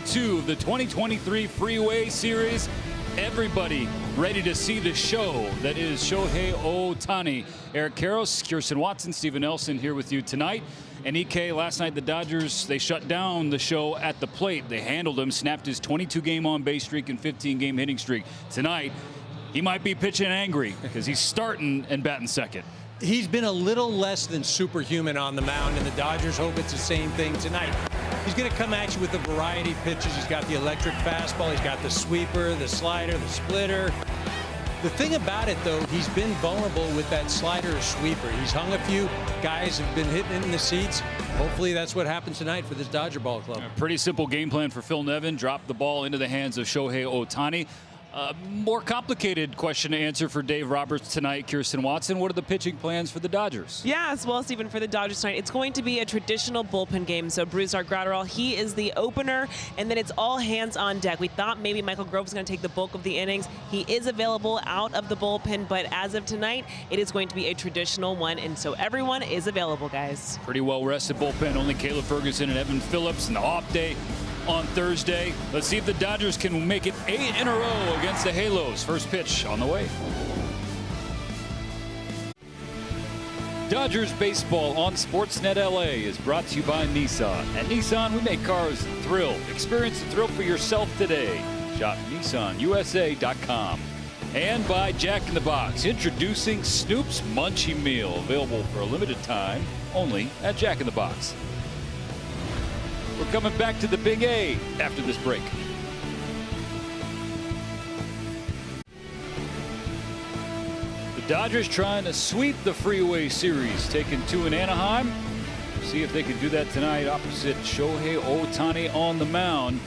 Two of the 2023 Freeway Series. Everybody ready to see the show that is Shohei Ohtani. Eric Karros, Kirsten Watson, Steven Nelson here with you tonight. And EK, last night the Dodgers, they shut down the show at the plate. They handled him, snapped his 22-game on-base streak and 15-game hitting streak. Tonight, he might be pitching angry because he's starting and batting second. He's been a little less than superhuman on the mound, and the Dodgers hope it's the same thing tonight. He's going to come at you with a variety of pitches. He's got the electric fastball. He's got the sweeper, the slider, the splitter. The thing about it, though, he's been vulnerable with that slider or sweeper. He's hung a few. Guys have been hitting it in the seats. Hopefully that's what happens tonight for this Dodger ball club. A pretty simple game plan for Phil Nevin. Drop the ball into the hands of Shohei Ohtani. More complicated question to answer for Dave Roberts tonight. Kirsten Watson, what are the pitching plans for the Dodgers? Yeah, as well, Stephen, for the Dodgers tonight, it's going to be a traditional bullpen game. So Brusdar Graterol, he is the opener, and then it's all hands on deck. We thought maybe Michael Grove was going to take the bulk of the innings. He is available out of the bullpen, but as of tonight, it is going to be a traditional one, and so everyone is available, guys. Pretty well rested bullpen. Only Caleb Ferguson and Evan Phillips in the off day on Thursday. Let's see if the Dodgers can make it 8 in a row against the Halos. First pitch on the way. Dodgers baseball on Sportsnet LA is brought to you by Nissan. At Nissan, we make cars thrill. Experience the thrill for yourself today. Shop NissanUSA.com. And by Jack in the Box, introducing Snoop's Munchie Meal, available for a limited time only at Jack in the Box. We're coming back to the Big A after this break. The Dodgers trying to sweep the Freeway Series, taking 2 in Anaheim. See if they can do that tonight opposite Shohei Ohtani on the mound.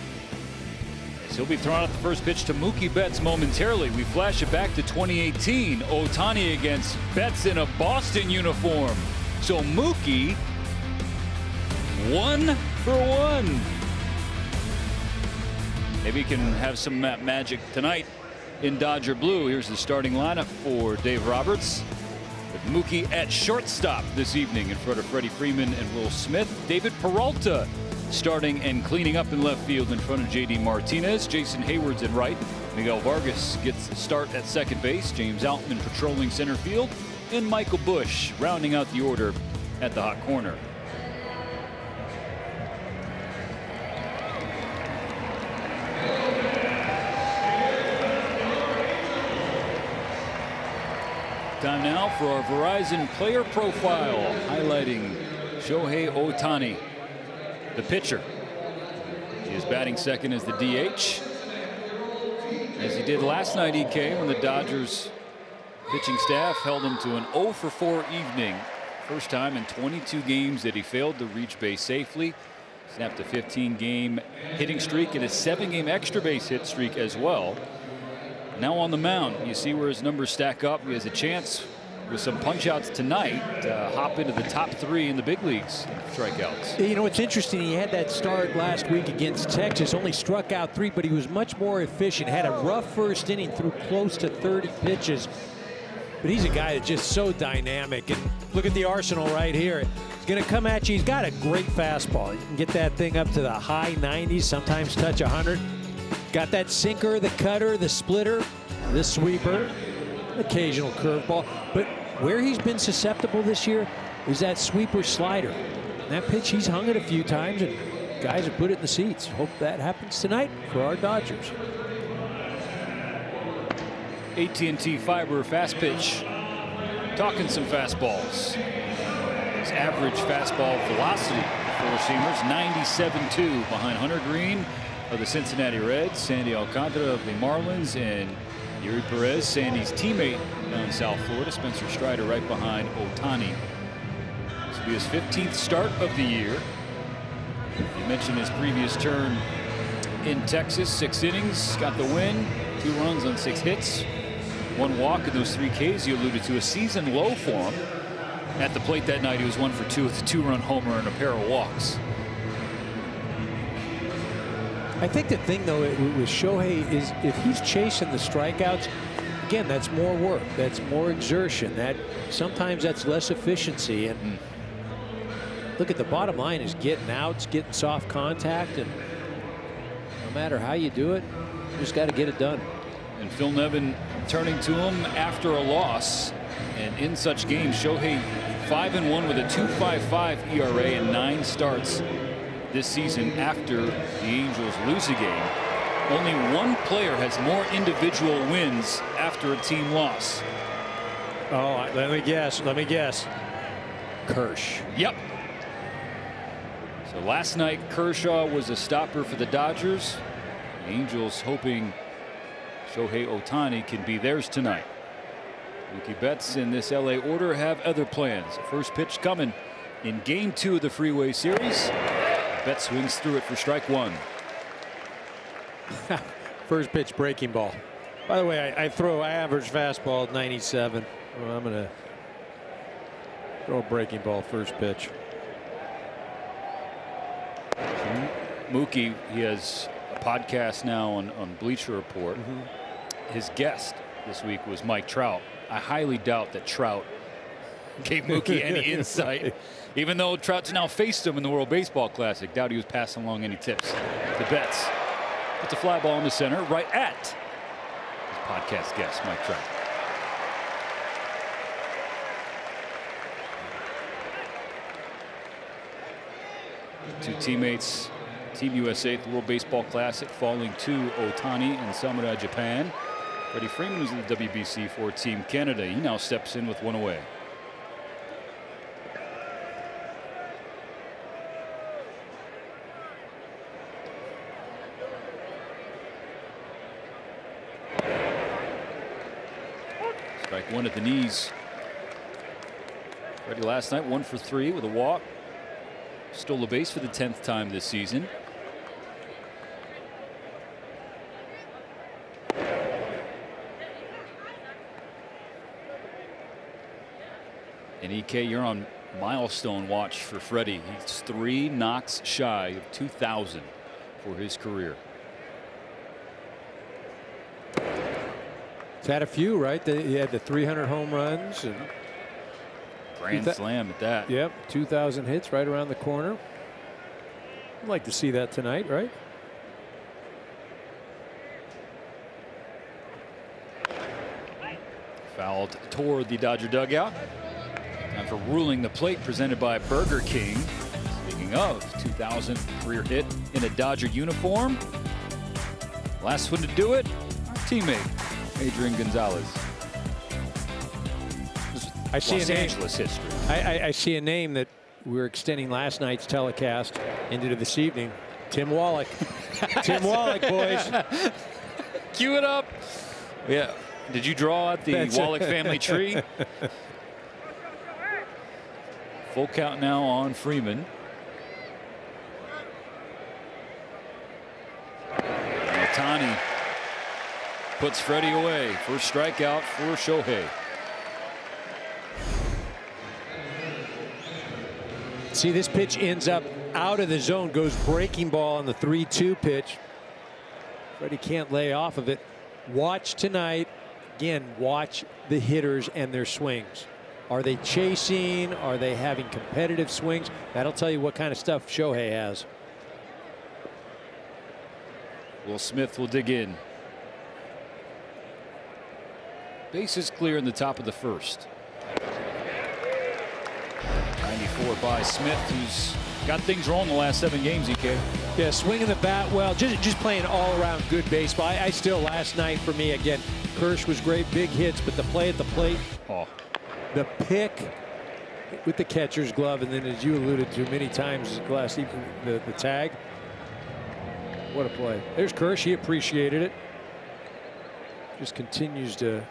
As he'll be throwing out the first pitch to Mookie Betts momentarily. We flash it back to 2018. Ohtani against Betts in a Boston uniform. So Mookie 1 for 1. Maybe he can have some magic tonight in Dodger blue. Here's the starting lineup for Dave Roberts, with Mookie at shortstop this evening in front of Freddie Freeman and Will Smith. David Peralta starting and cleaning up in left field in front of JD Martinez. Jason Hayward's at right. Miguel Vargas gets the start at second base. James Outman patrolling center field, and Michael Busch rounding out the order at the hot corner. Time now for our Verizon player profile, highlighting Shohei Ohtani, the pitcher. He is batting second as the DH, as he did last night, EK, when the Dodgers pitching staff held him to an 0 for 4 evening. First time in 22 games that he failed to reach base safely. Snapped a 15-game hitting streak and a 7-game extra base hit streak as well. Now on the mound, you see where his numbers stack up. He has a chance with some punch-outs tonight to hop into the top 3 in the big leagues in strikeouts. You know, it's interesting. He had that start last week against Texas. Only struck out 3, but he was much more efficient. Had a rough first inning, threw close to 30 pitches. But he's a guy that's just so dynamic. And look at the arsenal right here. He's going to come at you. He's got a great fastball. You can get that thing up to the high 90s, sometimes touch 100. Got that sinker, the cutter, the splitter, the sweeper, occasional curveball. But where he's been susceptible this year is that sweeper slider. And that pitch, he's hung it a few times, and guys have put it in the seats. Hope that happens tonight for our Dodgers. AT&T Fiber fast pitch. Talking some fastballs. His average fastball velocity for seamers, 97.2 behind Hunter Green of the Cincinnati Reds, Sandy Alcantara of the Marlins, and Yuri Perez, Sandy's teammate down in South Florida. Spencer Strider right behind Ohtani. This will be his 15th start of the year. You mentioned his previous turn in Texas, 6 innings, got the win, 2 runs on 6 hits, 1 walk, and those 3 Ks you alluded to, a season low for him. At the plate that night, he was 1 for 2 with a 2-run homer and a pair of walks. I think the thing, though, with Shohei is if he's chasing the strikeouts, again, that's more work. That's more exertion. Sometimes that's less efficiency. And look at the bottom line is getting outs, getting soft contact, and matter how you do it, you just got to get it done. And Phil Nevin turning to him after a loss. And in such games, Shohei 5-1 with a 2.55 ERA and 9 starts this season after the Angels lose a game. Only one player has more individual wins after a team loss. Oh, let me guess. Kersh. Yep. So last night, Kershaw was a stopper for the Dodgers. The Angels hoping Shohei Ohtani can be theirs tonight. Mookie Betts in this LA order have other plans. First pitch coming in game 2 of the Freeway Series. Betts swings through it for strike 1. First pitch breaking ball. By the way, I average fastball at 97. Well, I'm going to throw a breaking ball first pitch. Mookie, he has a podcast now on Bleacher Report. His guest this week was Mike Trout. I highly doubt that Trout gave Mookie any insight, even though Trout's now faced him in the World Baseball Classic. Doubt he was passing along any tips. The Betts puts a fly ball in the center, right at his podcast guest, Mike Trout. Two teammates, Team USA at the World Baseball Classic, falling to Ohtani in Samura, Japan. Freddie Freeman was in the WBC for Team Canada. He now steps in with one away. Strike 1 at the knees. Freddie last night 1 for 3 with a walk. Stole a base for the 10th time this season. And EK, you're on milestone watch for Freddie. He's 3 knocks shy of 2,000 for his career. He's had a few, right? He had the 300 home runs and Grand slam at that. Yep, 2,000 hits right around the corner. I'd like to see that tonight, right? Fouled toward the Dodger dugout. Time for ruling the plate presented by Burger King. Speaking of 2,000 career hit in a Dodger uniform. Last one to do it, our teammate, Adrian Gonzalez. I see Los a name. Angeles history. I see a name that we're extending last night's telecast into this evening. Tim Wallach. Tim Wallach, boys. Cue it up. Yeah. Did you draw out the Wallach family tree? Full count now on Freeman. Ohtani puts Freddie away. First strikeout for Shohei. See, this pitch ends up out of the zone, goes breaking ball on the 3-2 pitch. Freddie can't lay off of it. Watch tonight. Again, watch the hitters and their swings. Are they chasing? Are they having competitive swings? That'll tell you what kind of stuff Shohei has. Will Smith will dig in. Bases clear in the top of the first. 94 by Smith, who's got things wrong the last 7 games, EK. Yeah, swinging the bat well, just playing all around good baseball. I still, last night for me, again, Kersh was great, big hits, but the play at the plate, the pick with the catcher's glove, and then as you alluded to many times last evening, the tag. What a play. There's Kersh, he appreciated it. Just continues to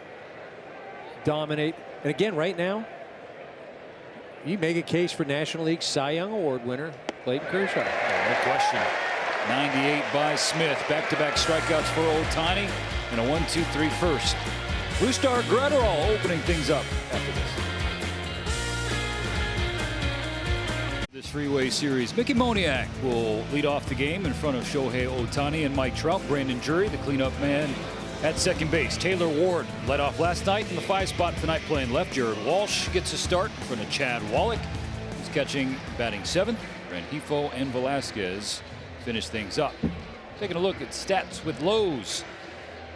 dominate. And again, right now, you make a case for National League Cy Young Award winner Clayton Kershaw. No question. 98 by Smith. Back-to-back strikeouts for Ohtani and a 1-2-3 first. Brusdar Graterol opening things up after this. This Freeway Series, Mickey Moniak will lead off the game in front of Shohei Ohtani and Mike Trout. Brandon Drury, the cleanup man at second base. Taylor Ward led off last night in the 5 spot tonight playing left. Jared Walsh gets a start in front of Chad Wallach. He's catching, batting 7th. Rengifo and Velasquez finish things up. Taking a look at stats with Lowe's.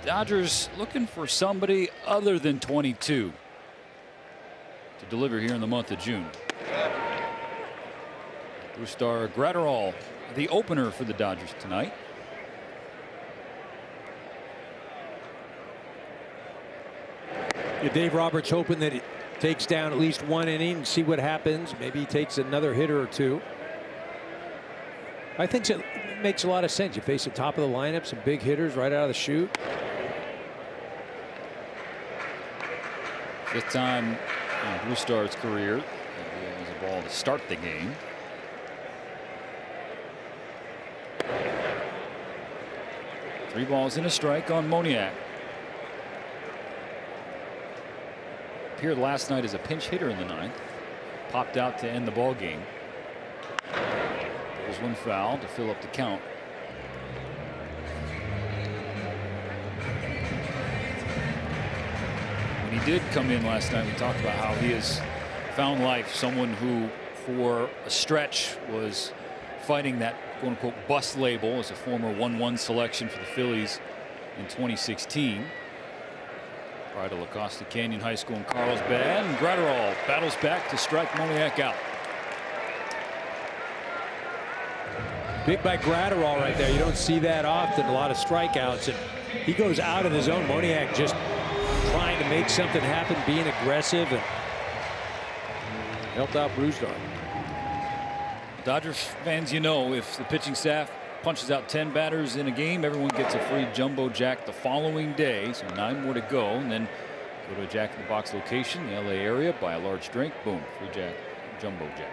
Dodgers looking for somebody other than 22 to deliver here in the month of June. Brusdar Graterol, the opener for the Dodgers tonight. Yeah, Dave Roberts hoping that he takes down at least one inning and see what happens. Maybe he takes another hitter or two. I think it makes a lot of sense. You face the top of the lineup, some big hitters right out of the chute. Fifth time in Brusdar's career that he has a ball to start the game. Three balls and a strike on Moniak. Appeared last night as a pinch hitter in the ninth. Popped out to end the ball game. Pulls one foul to fill up the count. When he did come in last night, we talked about how he has found life. Someone who, for a stretch, was fighting that quote-unquote bust label as a former 1-1 selection for the Phillies in 2016. Prior to La Costa Canyon High School in Carlsbad, and Graterol battles back to strike Moniak out. Big by Graterol right there. You don't see that often. A lot of strikeouts, and he goes out of the zone. Moniak just trying to make something happen, being aggressive, and helped out Brusdar. Dodgers fans, you know, if the pitching staff punches out 10 batters in a game, everyone gets a free jumbo jack the following day. So 9 more to go, and then go to a Jack in the Box location, the LA area, buy a large drink, boom, free jack, jumbo jack.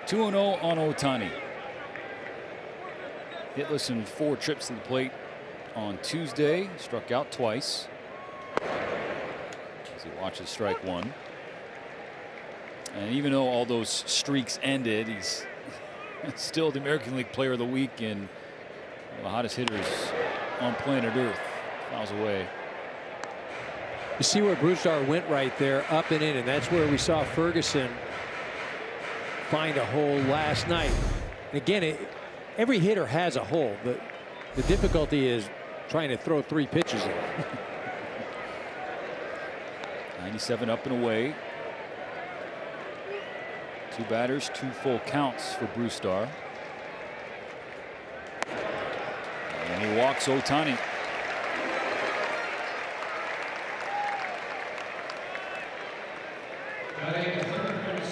Two 2-0 on Ohtani. Hitless in 4 trips to the plate on Tuesday. Struck out twice. As he watches strike one. And even though all those streaks ended, he's still the American League Player of the Week and one of the hottest hitters on planet Earth. Fouls away. You see where Brusdar went right there, up and in, and that's where we saw Ferguson find a hole last night. And again, every hitter has a hole. The difficulty is trying to throw 3 pitches in. 97 up and away. 2 batters, 2 full counts for Brusdar. And he walks Ohtani.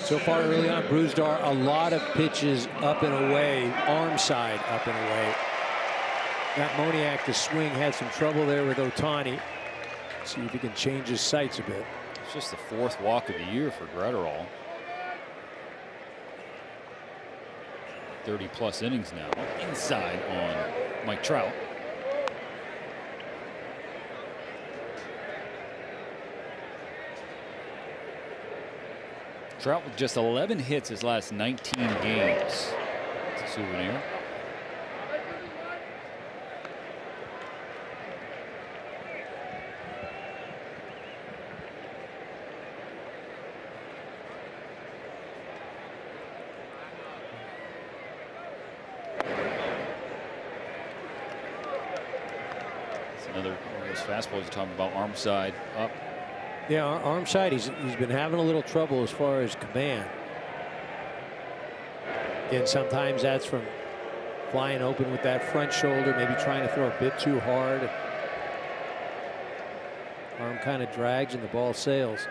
So far early on, Brusdar, a lot of pitches up and away, arm side up and away. Got Moniak to swing, had some trouble there with Ohtani. See if he can change his sights a bit. It's just the 4th walk of the year for Graterol. 30+ innings now. Inside on Mike Trout. Trout with just 11 hits his last 19 games. It's a souvenir. Another one of those fastballs you're talking about, arm side up. Yeah, arm side, he's been having a little trouble as far as command. Again, sometimes that's from flying open with that front shoulder, maybe trying to throw a bit too hard. Arm kind of drags and the ball sails.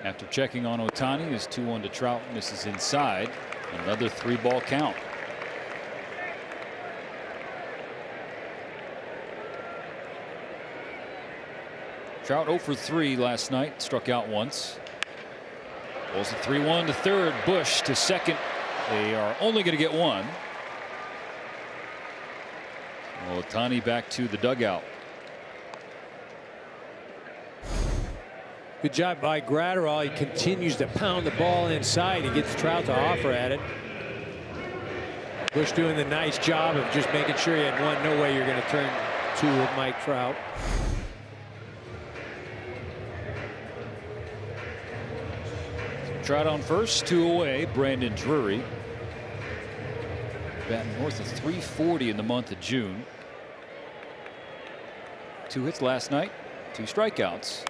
After checking on Ohtani, his 2-1 to Trout misses inside. Another 3-ball count. Trout 0 for 3 last night, struck out once. Balls a 3-1 to third, Bush to second. They are only going to get one. Ohtani back to the dugout. Good job by Graterol. He continues to pound the ball inside. He gets Trout to offer at it. Bush doing the nice job of just making sure he had one. No way you're going to turn 2 with Mike Trout. Trout on first, 2 away. Brandon Drury batting north of 340 in the month of June. 2 hits last night, 2 strikeouts.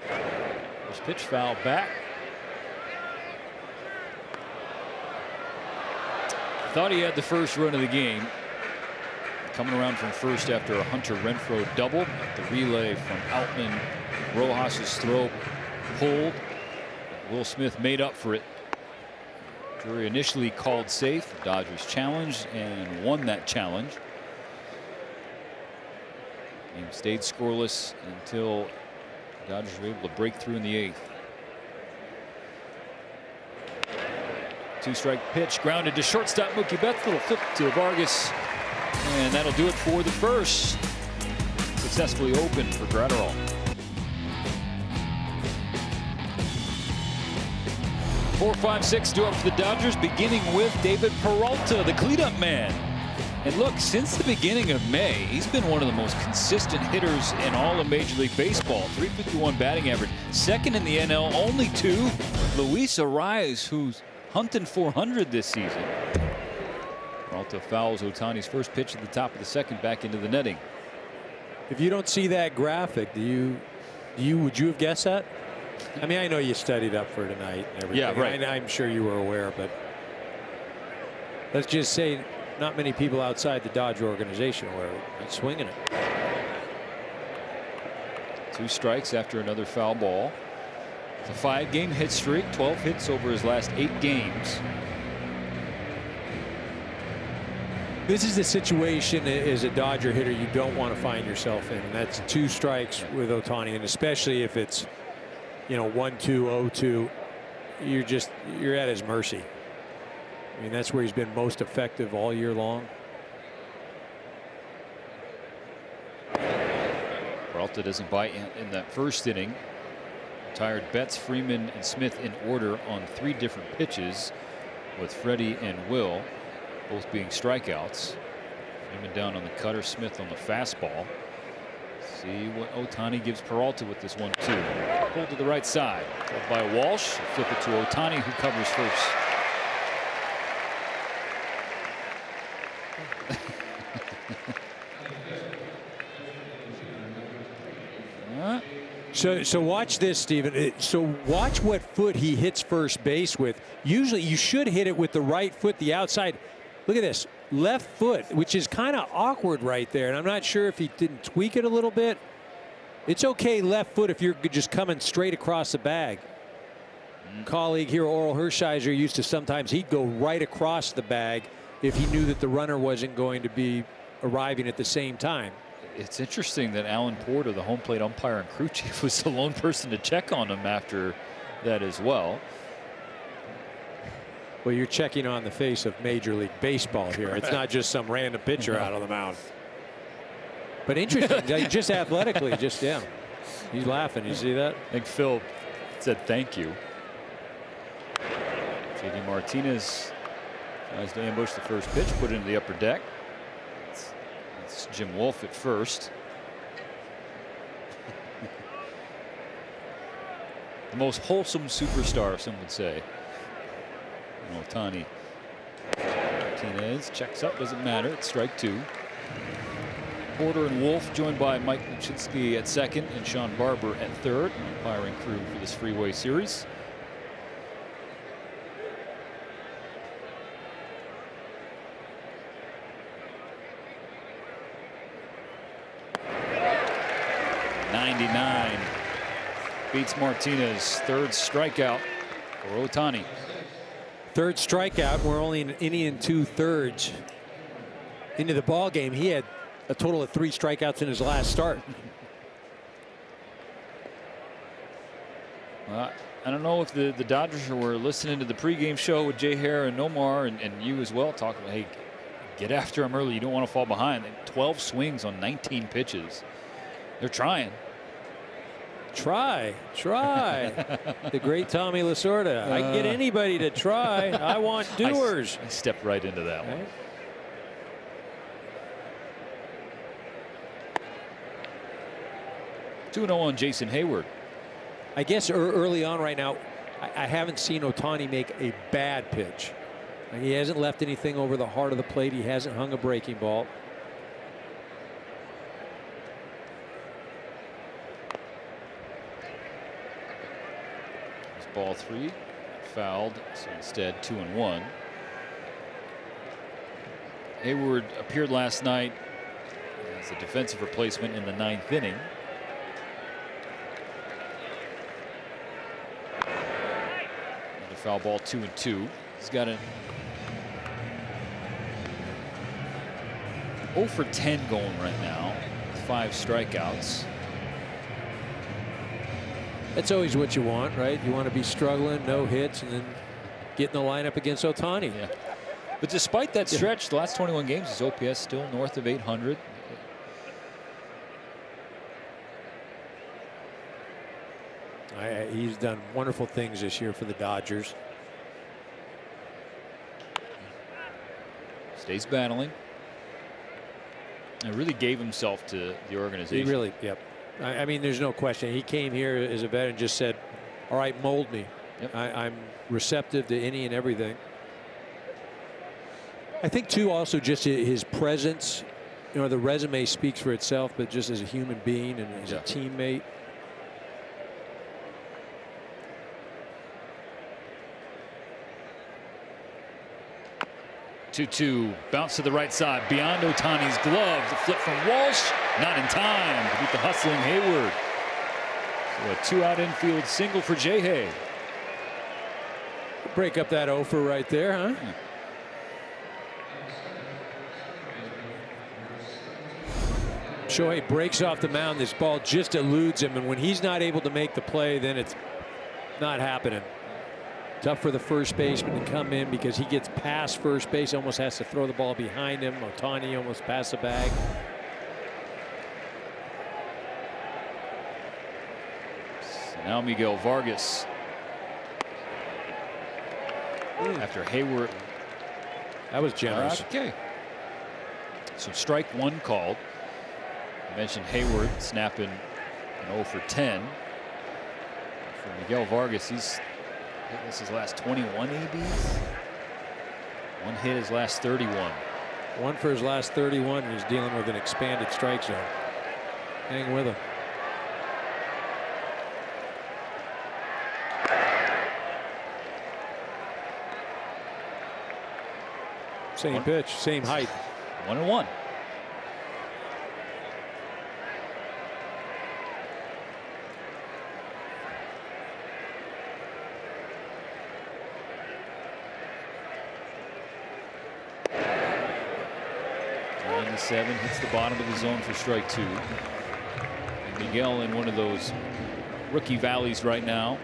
First pitch foul back. Thought he had the first run of the game. Coming around from first after a Hunter Renfroe double. The relay from Outman. Rojas's throw pulled. Will Smith made up for it. Drury initially called safe. The Dodgers challenged and won that challenge. Game stayed scoreless until the Dodgers were able to break through in the 8th. 2-strike pitch grounded to shortstop Mookie Betts. Little flip to Vargas. And that'll do it for the first. Successfully opened for Graterol. 4, 5, 6 due up for the Dodgers, beginning with David Peralta, the cleanup man. And look, since the beginning of May, he's been one of the most consistent hitters in all of Major League Baseball. .351 batting average, second in the NL, only to Luis Arraez, who's hunting 400 this season. Peralta fouls Ohtani's first pitch at the top of the second back into the netting. If you don't see that graphic, would you have guessed that? I mean, I know you studied up for tonight and everything. Yeah, right. I'm sure you were aware, but let's just say not many people outside the Dodger organization were swinging it. 2 strikes after another foul ball. It's a 5-game hit streak, 12 hits over his last 8 games. This is the situation as a Dodger hitter you don't want to find yourself in, and that's 2 strikes with Ohtani, and especially if it's 1-2, 0-2, you're at his mercy. I mean, that's where he's been most effective all year long. Peralta doesn't bite in that first inning. Retired Betts, Freeman, and Smith in order on 3 different pitches, with Freddie and Will both being strikeouts. Freeman down on the cutter, Smith on the fastball. See what Ohtani gives Peralta with this 1-2. Pulled to the right side. Pulled by Walsh. Flip it to Ohtani, who covers first. So watch this, Stephen. So watch what foot he hits first base with. Usually you should hit it with the right foot, the outside. Look at this. Left foot, which is kind of awkward right there. And I'm not sure if he didn't tweak it a little bit. It's okay left foot if you're just coming straight across the bag. Colleague here, Oral Hershiser, used to sometimes he'd go right across the bag if he knew that the runner wasn't going to be arriving at the same time. It's interesting that Alan Porter, the home plate umpire and crew chief, was the lone person to check on him after that as well. Well, you're checking on the face of Major League Baseball here. It's not just some random pitcher out of the mound. But interesting, just athletically, yeah. He's laughing. You see that? I think Phil said thank you. JD Martinez tries to ambush the first pitch, put it into the upper deck. It's Jim Wolf at first. The most wholesome superstar, some would say. Ohtani. Martinez checks up, doesn't matter. It's strike 2. Porter and Wolf joined by Mike Luchinsky at second and Sean Barber at third. Umpiring crew for this Freeway Series. .99 beats Martinez. 3rd strikeout for Ohtani. 3rd strikeout. We're only an inning and 2/3 into the ball game. He had a total of 3 strikeouts in his last start. I don't know if the Dodgers were listening to the pregame show with Jay Hare and Nomar and you as well, talking about, hey, get after him early. You don't want to fall behind. 12 swings on 19 pitches. They're trying. Try. The great Tommy Lasorda. I can get anybody to try. I want doers. I stepped right into that one. 2-0 on Jason Hayward. I guess early on right now, I haven't seen Ohtani make a bad pitch. He hasn't left anything over the heart of the plate. He hasn't hung a breaking ball. Ball 3 fouled, so instead 2-1. Hayward appeared last night as a defensive replacement in the 9th inning. Another foul ball, 2-2. He's got an 0 for 10 going right now with 5 strikeouts. That's always what you want, right? You want to be struggling, no hits, and then get in the lineup against Ohtani. Yeah. But despite that stretch, the last 21 games, his OPS still north of 800. He's done wonderful things this year for the Dodgers. Stays battling. And really gave himself to the organization. He really, yep. I mean, there's no question. He came here as a vet and just said, all right, mold me. Yep. I'm receptive to any and everything. I think, too, also just his presence. You know, the resume speaks for itself, but just as a human being and as a teammate. Two bounce to the right side beyond Ohtani's glove. The flip from Walsh, not in time to beat the hustling Hayward. So a 2-out infield single for J-Hay. Break up that 0 for right there, huh? Yeah. Shohei breaks off the mound. This ball just eludes him, and when he's not able to make the play, then it's not happening. Tough for the first baseman to come in because he gets past first base, almost has to throw the ball behind him. Ohtani almost passed the bag. So now Miguel Vargas. After Hayward. That was generous. Okay. So strike 1 called. I mentioned Hayward snapping an 0 for 10. For Miguel Vargas, he's this his last 21 ABs. 1 hit his last 31. 1 for his last 31, and he's dealing with an expanded strike zone. Hang with him. Same pitch, same height. 1-1. Seven hits the bottom of the zone for strike 2. And Miguel in one of those rookie valleys right now.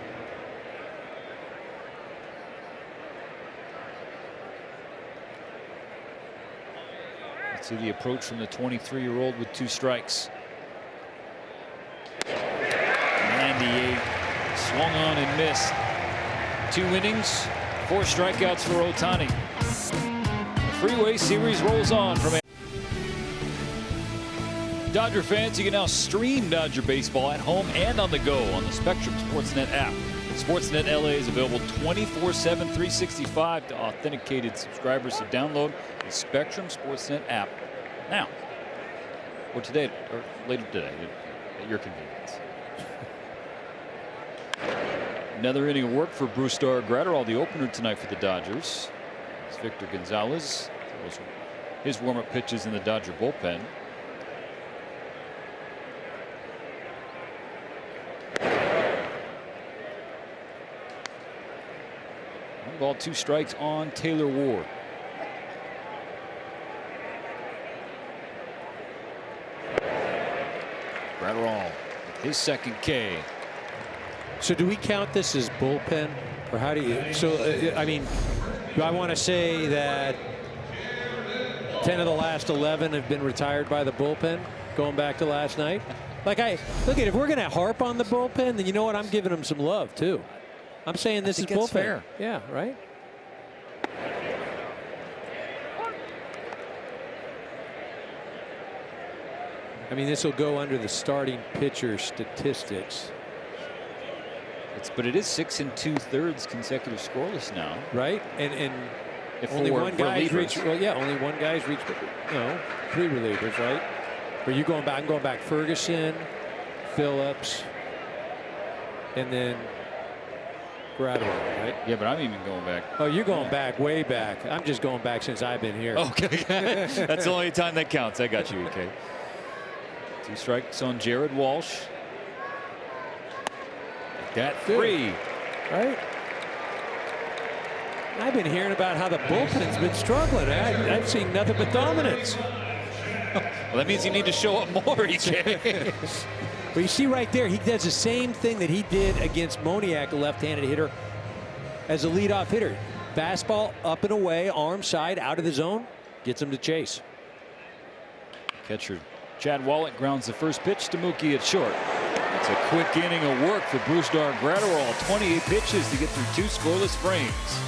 Let's see the approach from the 23-year-old with 2 strikes. 98 swung on and missed. 2 innings, 4 strikeouts for Ohtani. The Freeway Series rolls on from Dodger fans. You can now stream Dodger baseball at home and on the go on the Spectrum Sportsnet app. Sportsnet LA is available 24/7, 365 to authenticated subscribers. So download the Spectrum Sportsnet app now, or today, or later today, at your convenience. Another inning of work for Brusdar Graterol, the opener tonight for the Dodgers. As Victor Gonzalez throws his warm-up pitches in the Dodger bullpen. 1 ball, 2 strikes on Taylor Ward. Graterol, his 2nd K. So do we count this as bullpen, or how do you? So I mean, do I want to say that 10 of the last 11 have been retired by the bullpen, going back to last night? Like, look at, if we're going to harp on the bullpen, then you know what? I'm giving them some love too. I'm saying this is bullpen. Fair. Yeah, right. I mean, this will go under the starting pitcher statistics. But it is 6 2/3 consecutive scoreless now. Right, and If only for one guy's relievers. reached. Well, yeah, only one guy's reached. No, 3 relievers, right? Are you going back? I'm going back. Ferguson, Phillips, and then Gratterall, right? Yeah, but I'm even going back. Oh, you're going back, way back. I'm just going back since I've been here. Okay, that's the only time that counts. I got you, okay. 2 strikes on Jared Walsh. That 3. Right? I've been hearing about how the bullpen's been struggling. I've seen nothing but dominance. Well, that means you need to show up more, EK. But you see right there, he does the same thing that he did against Moniak, a left-handed hitter, as a leadoff hitter. Fastball up and away, arm side, out of the zone, gets him to chase. Catcher Chad Wallach grounds the first pitch to Mookie at short. It's a quick inning of work for Brusdar Graterol. 28 pitches to get through 2 scoreless frames.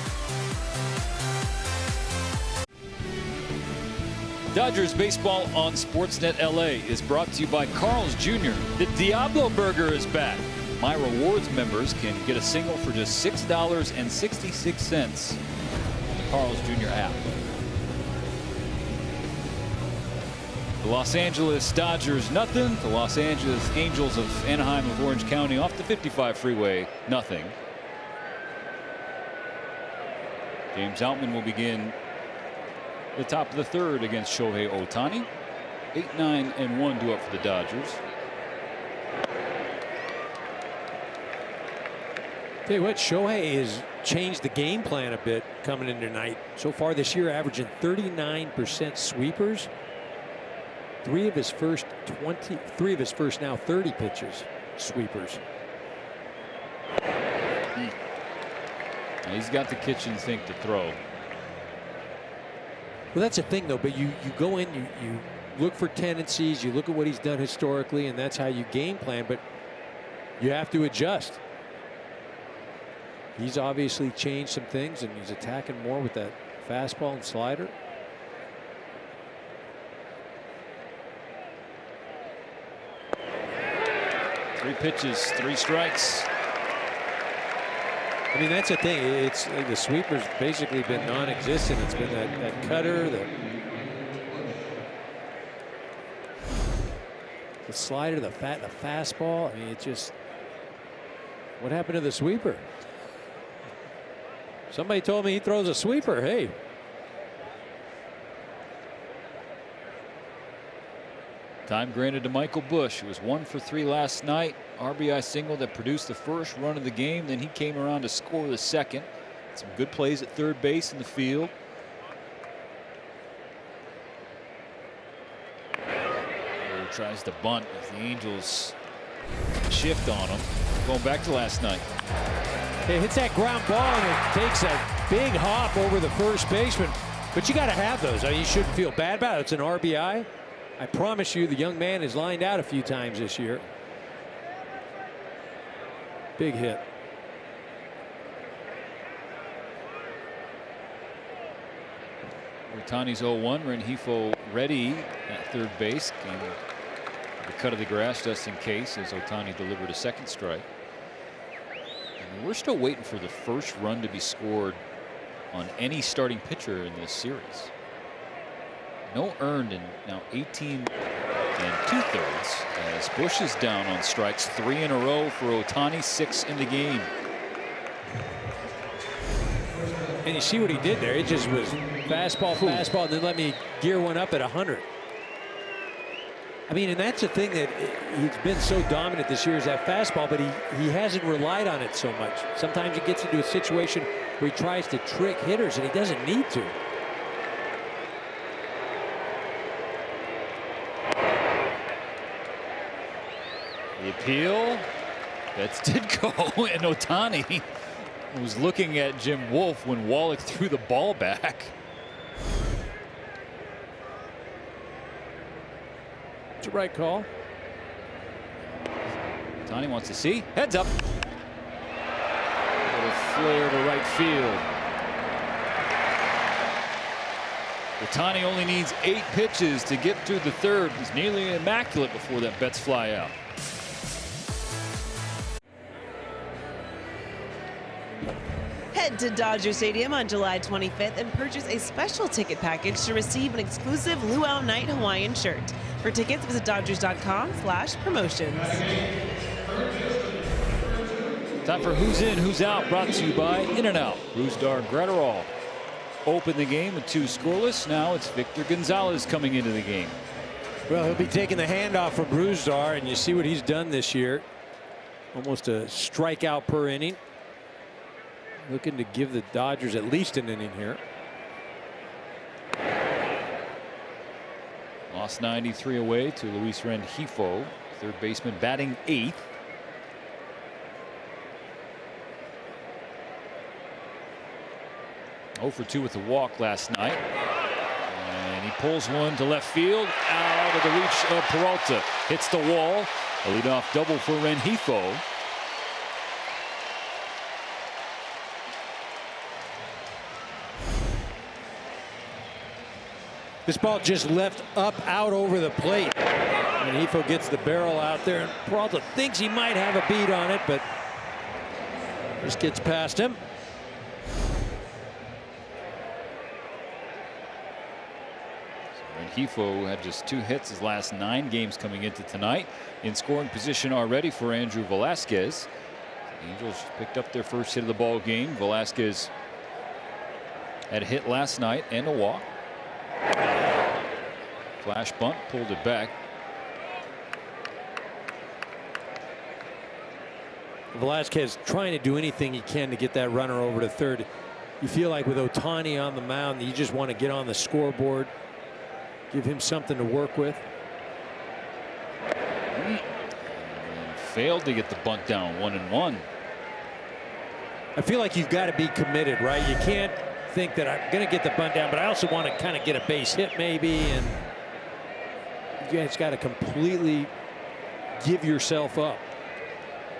Dodgers baseball on Sportsnet LA is brought to you by Carl's Jr. The Diablo Burger is back. My Rewards members can get a single for just $6.66 on the Carl's Jr. app. The Los Angeles Dodgers, nothing. The Los Angeles Angels of Anaheim of Orange County off the 55 freeway, nothing. James Outman will begin the top of the 3rd against Shohei Ohtani. 8-9-1 due up for the Dodgers. Tell you what, Shohei has changed the game plan a bit coming in tonight. So far this year, averaging 39% sweepers. 3 of his first now 30 pitches, sweepers. He's got the kitchen sink to throw. Well, that's the thing, though. But you go in, you look for tendencies, you look at what he's done historically, and that's how you game plan. But you have to adjust. He's obviously changed some things, and he's attacking more with that fastball and slider. Three pitches, 3 strikes. I mean, that's the thing. It's the sweeper's basically been non-existent. It's been that cutter, the slider, the fastball. I mean, it just, what happened to the sweeper? Somebody told me he throws a sweeper. Hey. Time granted to Michael Busch, who was 1 for 3 last night. RBI single that produced the first run of the game. Then he came around to score the second. Some good plays at third base in the field. Tries to bunt as the Angels shift on him. Going back to last night. It hits that ground ball and it takes a big hop over the first baseman. But you got to have those. You shouldn't feel bad about it. It's an RBI. I promise you the young man has lined out a few times this year. Big hit. Ohtani's 0-1. Rengifo ready at third base. Came the cut of the grass just in case as Ohtani delivered a second strike. And we're still waiting for the first run to be scored on any starting pitcher in this series. No earned in now 18 2/3 as Busch is down on strikes 3 in a row for Ohtani, 6 in the game. And you see what he did there. It just was fastball, and then let me gear one up at 100. I mean, and that's the thing that he's been so dominant this year is that fastball, but he hasn't relied on it so much. Sometimes he gets into a situation where he tries to trick hitters, and he doesn't need to. The appeal, that did go, and Ohtani was looking at Jim Wolf when Wallach threw the ball back. It's a right call. Ohtani wants to see. Heads up. A little flare to right field. Ohtani only needs 8 pitches to get through the third. He's nearly immaculate before that Betts fly out. to Dodger Stadium on July 25th and purchase a special ticket package to receive an exclusive Luau Night Hawaiian shirt. For tickets, visit Dodgers.com/promotions. Time for Who's In, Who's Out, brought to you by In-N-Out. Brusdar Graterol opened the game with 2 scoreless. Now it's Victor Gonzalez coming into the game. Well, he'll be taking the handoff from Brusdar, and you see what he's done this year. Almost a strikeout per inning. Looking to give the Dodgers at least an inning here. Lost 93 away to Luis Rengifo, third baseman, batting 8th. Oh for 2 with the walk last night. And he pulls one to left field, out of the reach of Peralta. Hits the wall. A leadoff double for Rengifo. This ball just left up out over the plate. Rengifo gets the barrel out there, and Peralta thinks he might have a beat on it, but just gets past him. Rengifo had just 2 hits his last 9 games coming into tonight. In scoring position already for Andrew Velasquez. The Angels picked up their first hit of the ball game. Velasquez had a hit last night and a walk. Flash bunt, pulled it back. Velasquez trying to do anything he can to get that runner over to third. You feel like with Ohtani on the mound, you just want to get on the scoreboard, give him something to work with. And failed to get the bunt down, 1-1. I feel like you've got to be committed, right? You can't think that I'm going to get the bunt down, but I also want to kind of get a base hit maybe, and you guys got to completely give yourself up.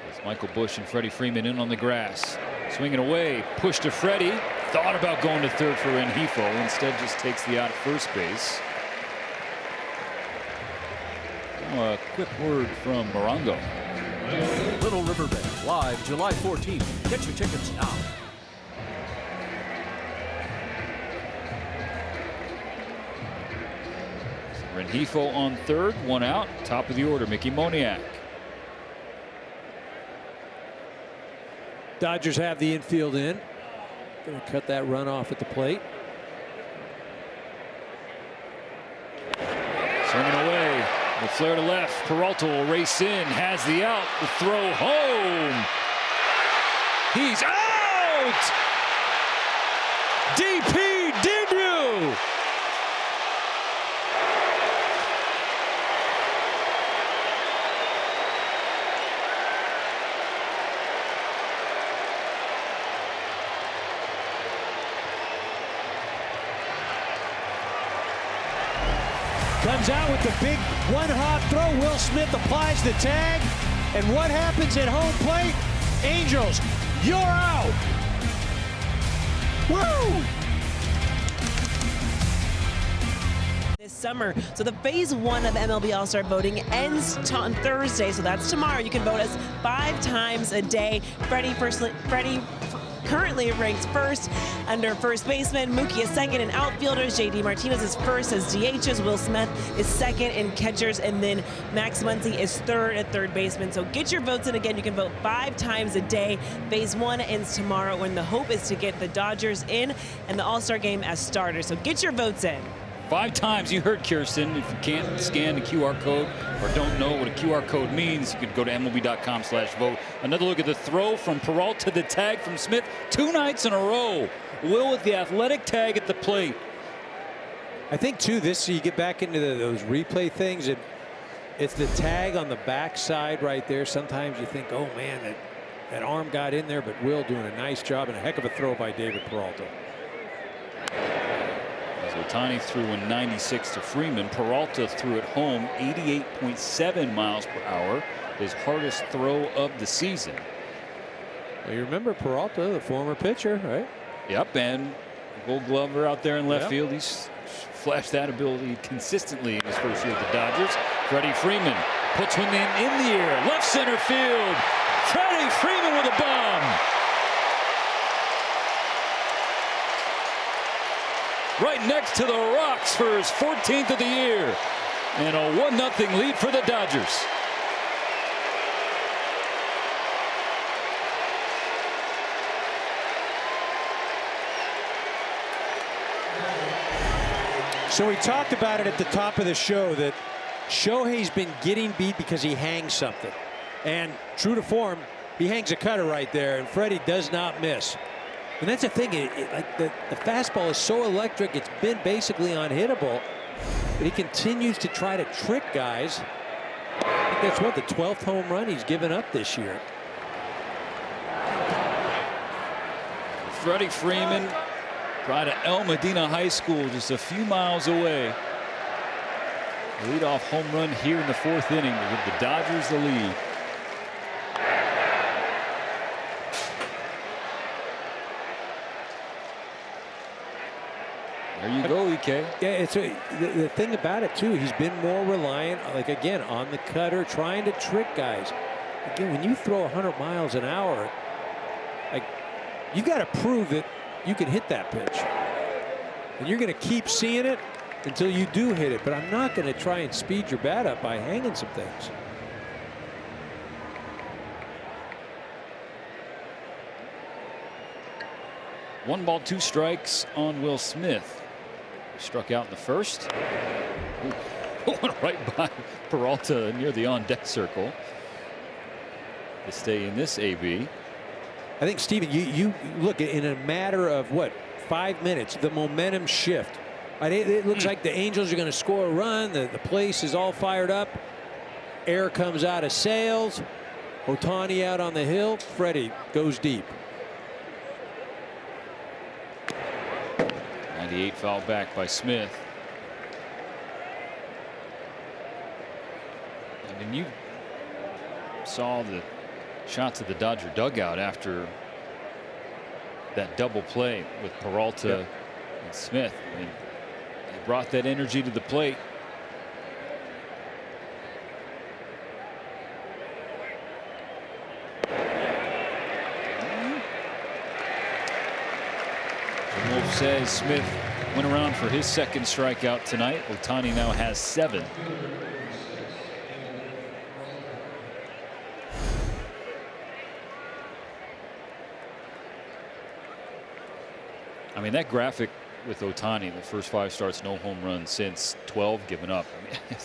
It's Michael Busch and Freddie Freeman in on the grass. Swinging away, push to Freddie. Thought about going to third for Rengifo. Instead just takes the out at first base. Now a quick word from Morongo. Little River Band, live July 14th. Get your tickets now. Rengifo on third, 1 out. Top of the order, Mickey Moniak. Dodgers have the infield in. Going to cut that run off at the plate. Swinging away. The flare to left. Peralta will race in. Has the out. The throw home. He's out! DP Dinu! Comes out with the big one-hop throw. Will Smith applies the tag. And what happens at home plate? Angels, you're out. Woo! This summer. So the phase 1 of MLB All-Star voting ends on Thursday. So that's tomorrow. You can vote us 5 times a day. Freddie currently ranks first under first baseman. Mookie is second in outfielders. JD Martinez is first as DHs. Will Smith is second in catchers. And then Max Muncy is third at third baseman. So get your votes in. Again, you can vote 5 times a day. Phase 1 ends tomorrow, and the hope is to get the Dodgers in and the All-Star game as starters. So get your votes in. 5 times. You heard Kirsten. If you can't scan the QR code or don't know what a QR code means, you can go to MLB.com/vote. Another look at the throw from Peralta, the tag from Smith 2 nights in a row. Will with the athletic tag at the plate. I think too, this you get back into those replay things, it's the tag on the backside right there. Sometimes you think, oh man, that arm got in there, but Will doing a nice job and a heck of a throw by David Peralta. Ohtani threw in 96 to Freeman. Peralta threw at home 88.7 miles per hour, his hardest throw of the season. Well, you remember Peralta, the former pitcher, right? Yep, and Gold Glover out there in left field. He's flashed that ability consistently in his first year with the Dodgers. Freddie Freeman puts one in the air, left center field. Freddie Freeman with a bomb. right next to the rocks for his 14th of the year. And a 1-0 lead for the Dodgers. So we talked about it at the top of the show that Shohei's been getting beat because he hangs something. And true to form, he hangs a cutter right there, and Freddie does not miss. And that's the thing, like the fastball is so electric, it's been basically unhittable. But he continues to try to trick guys. I think that's what, the 12th home run he's given up this year. Freddie Freeman, right at El Medina High School, just a few miles away. Leadoff home run here in the 4th inning to give the Dodgers the lead. There you go, EK. Yeah, it's the thing about it too. He's been more reliant, like again, on the cutter, trying to trick guys. Again, when you throw 100 miles an hour, like you got to prove that you can hit that pitch, and you're going to keep seeing it until you do hit it. But I'm not going to try and speed your bat up by hanging some things. One ball, 2 strikes on Will Smith. Struck out in the first. Went right by Peralta near the on-deck circle to stay in this AB. I think, Steven, you look in a matter of what, 5 minutes, the momentum shift. It looks like the Angels are going to score a run. The place is all fired up. Air comes out of sails. Ohtani out on the hill. Freddie goes deep. 98 fouled back by Smith. I mean, you saw the shots of the Dodger dugout after that double play with Peralta and Smith. I mean, they brought that energy to the plate. Wolf says Smith went around for his 2nd strikeout tonight. Ohtani now has 7. I mean, that graphic with Ohtani, the first 5 starts, no home runs since 12 given up. I mean,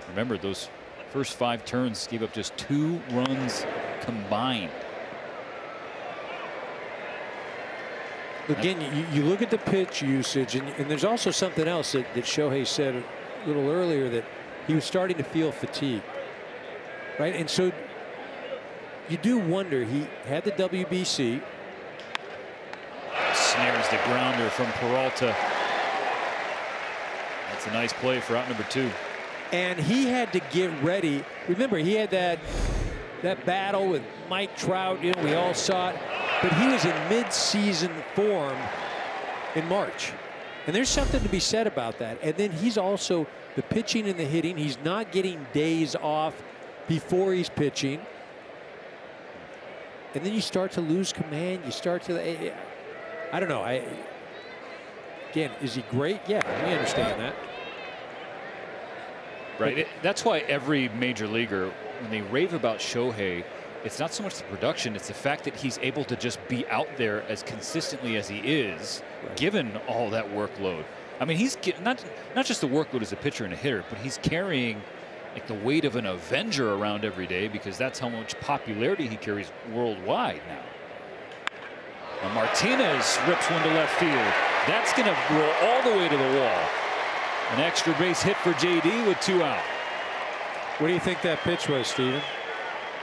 remember, those first 5 turns gave up just 2 runs combined. Again, you look at the pitch usage, and there's also something else that Shohei said a little earlier, that he was starting to feel fatigue. Right? And so you do wonder, he had the WBC. Snares the grounder from Peralta. That's a nice play for out number 2. And he had to get ready. Remember, he had that battle with Mike Trout. You know, we all saw it. But he was in mid-season form in March. And there's something to be said about that. And then he's also the pitching and the hitting. He's not getting days off before he's pitching. And then you start to lose command. You start to, I don't know. Again, is he great? Yeah, we understand that. Right. That's why every major leaguer, when they rave about Shohei, it's not so much the production, it's the fact that he's able to just be out there as consistently as he is, right, given all that workload. I mean, he's not just the workload as a pitcher and a hitter, but he's carrying like the weight of an Avenger around every day, because that's how much popularity he carries worldwide now. And Martinez rips one to left field. That's going to roll all the way to the wall. An extra base hit for JD with 2 out. What do you think that pitch was, Steven?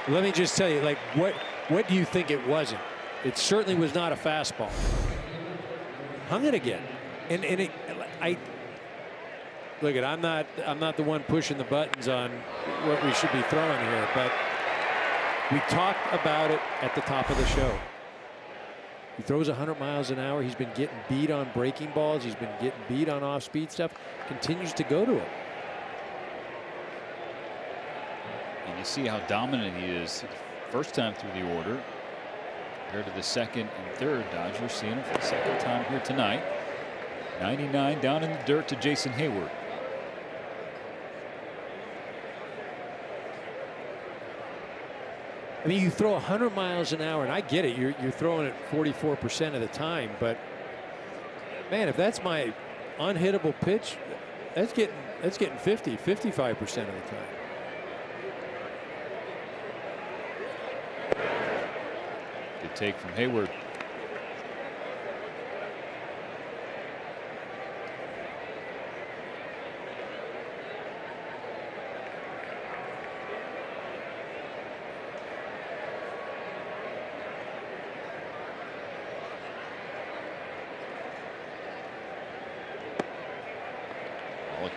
Let me just tell you, like, what do you think it wasn't? It certainly was not a fastball. Hung it again, and look at, I'm not the one pushing the buttons on what we should be throwing here, but we talked about it at the top of the show. He throws 100 miles an hour. He's been getting beat on breaking balls. He's been getting beat on off-speed stuff. Continues to go to him. And you see how dominant he is first time through the order compared to the 2nd and 3rd. Dodgers seeing him for the 2nd time here tonight. 99 down in the dirt to Jason Heyward. I mean, you throw 100 miles an hour, and I get it. You're throwing it 44% of the time, but man, if that's my unhittable pitch, that's getting 55% of the time. Good take from Heyward.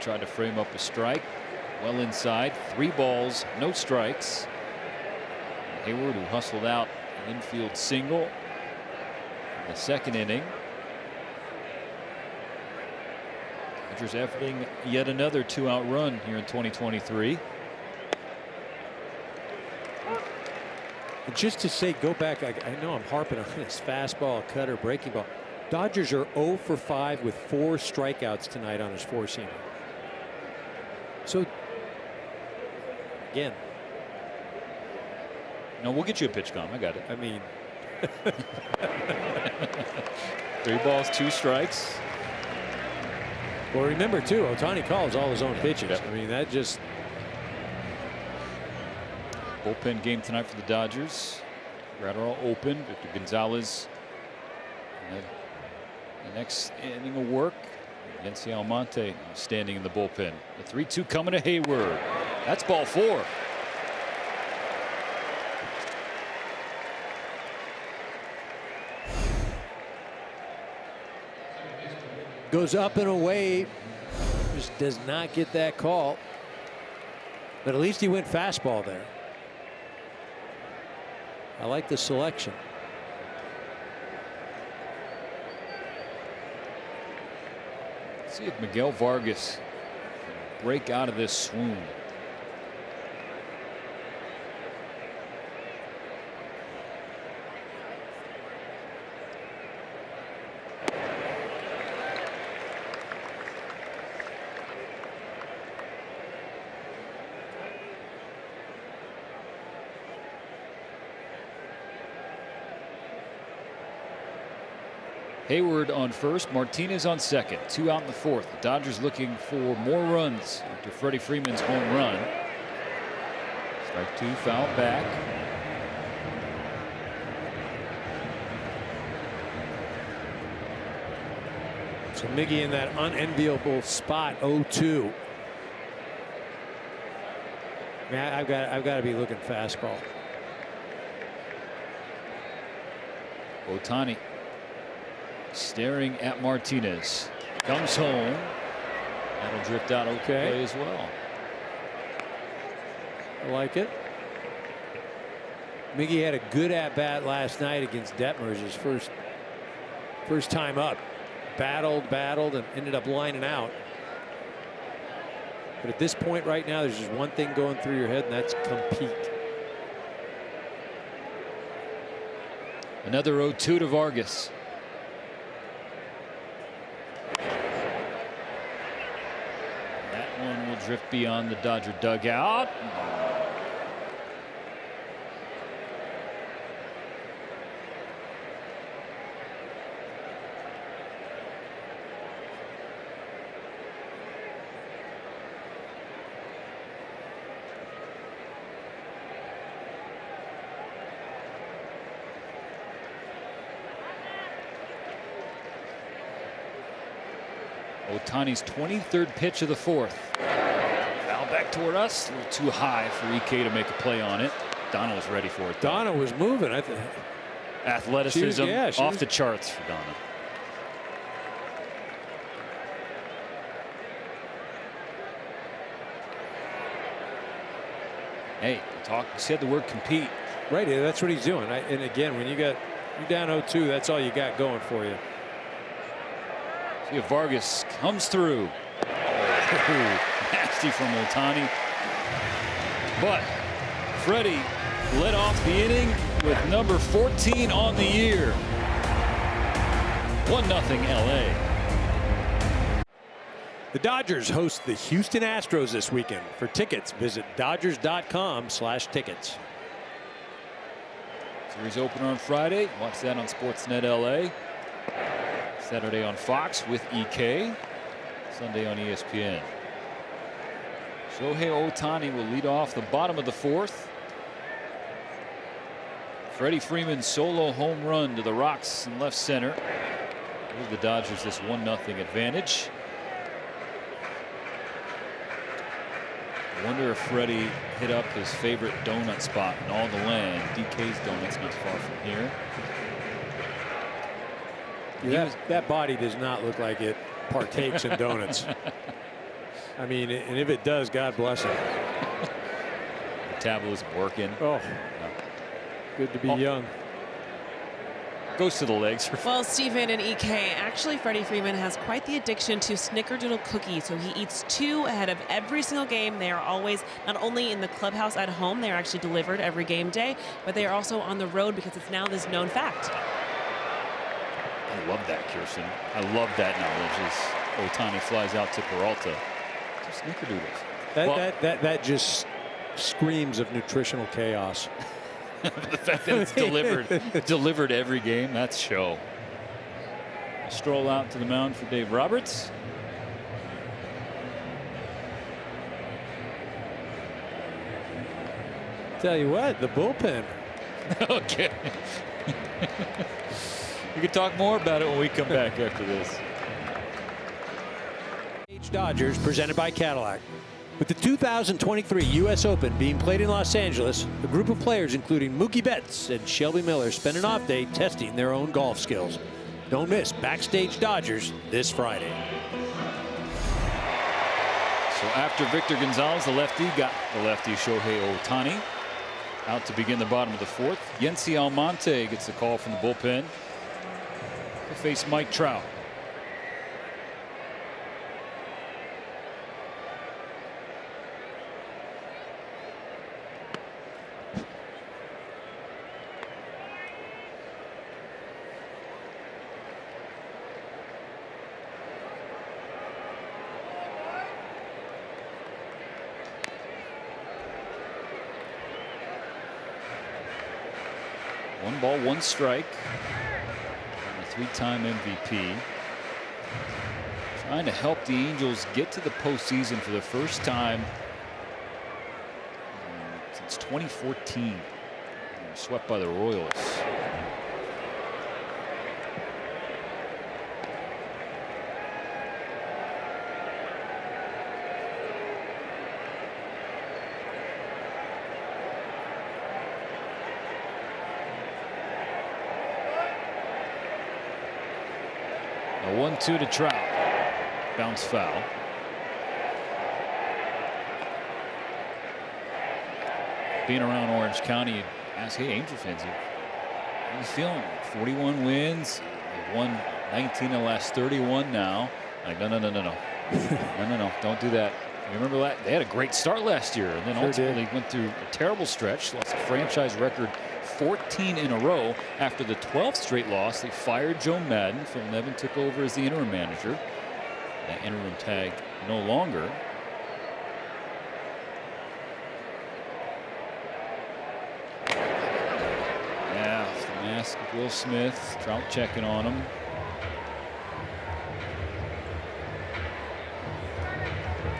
Tried to frame up a strike. Well inside. 3 balls, no strikes. Heyward, who hustled out an infield single in the 2nd inning. Dodgers efforting yet another 2-out run here in 2023. And just to say, go back, I know I'm harping on this fastball, cutter, breaking ball. Dodgers are 0 for 5 with 4 strikeouts tonight on his 4-seamer. So, again. No, we'll get you a pitch com. I got it. I mean. 3 balls, 2 strikes. Well, remember, too, Ohtani calls all his own pitches. Yep. I mean, that just. Bullpen game tonight for the Dodgers. Graterol open. Victor Gonzalez. The next inning of work. Yency Almonte standing in the bullpen. The 3-2 coming to Heyward. That's ball 4. Goes up and away. Just does not get that call. But at least he went fastball there. I like the selection. See if Miguel Vargas can break out of this swoon. Heyward on first, Martinez on second. 2 out in the 4th. The Dodgers looking for more runs after Freddie Freeman's home run. Strike 2, foul back. So Miggy in that unenviable spot, 0-2. Man, I've got to be looking fastball. Ohtani staring at Martinez. Comes home. That'll drift out okay as well. I like it. Miggy had a good at-bat last night against Detmers, his first time up. Battled, and ended up lining out. But at this point right now, there's just one thing going through your head, and that's compete. Another 0-2 to Vargas. That one will drift beyond the Dodger dugout. Ohtani's 23rd pitch of the 4th. Foul back toward us. A little too high for EK to make a play on it. Donna was ready for it, though. Donna was moving. I think. Athleticism off the charts for Donna. Hey, you said the word compete. Right, that's what he's doing. And again, when you're down 0-2, that's all you got going for you. See if Vargas comes through. Oh, nasty from Ohtani. But Freddie led off the inning with number 14 on the year. 1-0 LA. The Dodgers host the Houston Astros this weekend. For tickets, visit dodgers.com/tickets. Series opener on Friday. Watch that on Sportsnet LA. Saturday on Fox with EK. Sunday on ESPN. Shohei Ohtani will lead off the bottom of the fourth. Freddie Freeman's solo home run to the Rocks in left center. Give the Dodgers this 1-0 advantage. I wonder if Freddie hit up his favorite donut spot in all the land. DK's Donuts, not far from here. That body does not look like it partakes in donuts. I mean, and if it does, God bless it. Metabolism working. Oh, good to be young. Goes to the legs. Well, Stephen and EK, actually Freddie Freeman has quite the addiction to Snickerdoodle cookies. So he eats 2 ahead of every single game. They are always not only in the clubhouse at home, they are actually delivered every game day, but they are also on the road because it's now this known fact. I love that, Kirsten. I love that knowledge as Ohtani flies out to Peralta. Snickerdoodles. That just screams of nutritional chaos. The fact that it's delivered every game, that's show. A stroll out to the mound for Dave Roberts. Tell you what, the bullpen. Okay. We can talk more about it when we come back after this. Dodgers presented by Cadillac. With the 2023 U.S. Open being played in Los Angeles, a group of players including Mookie Betts and Shelby Miller spent an off day testing their own golf skills. Don't miss Backstage Dodgers this Friday. So after Victor Gonzalez, the lefty, got the lefty Shohei Ohtani out to begin the bottom of the fourth. Yency Almonte gets the call from the bullpen to face Mike Trout. One ball, one strike. A 3-time MVP. Trying to help the Angels get to the postseason for the first time since 2014. Swept by the Royals. A 1-2 to Trout. Bounce foul. Being around Orange County, you ask, hey, Angel fans, how are you feeling? 41 wins. They've won 19 of the last 31 now. Like, no. No, don't do that. You remember that? They had a great start last year, and then ultimately went through a terrible stretch, lost a franchise record 14 in a row. After the 12th straight loss, they fired Joe Madden. Phil Nevin took over as the interim manager. That interim tag no longer. Yeah, the mask of Will Smith. Trout checking on him.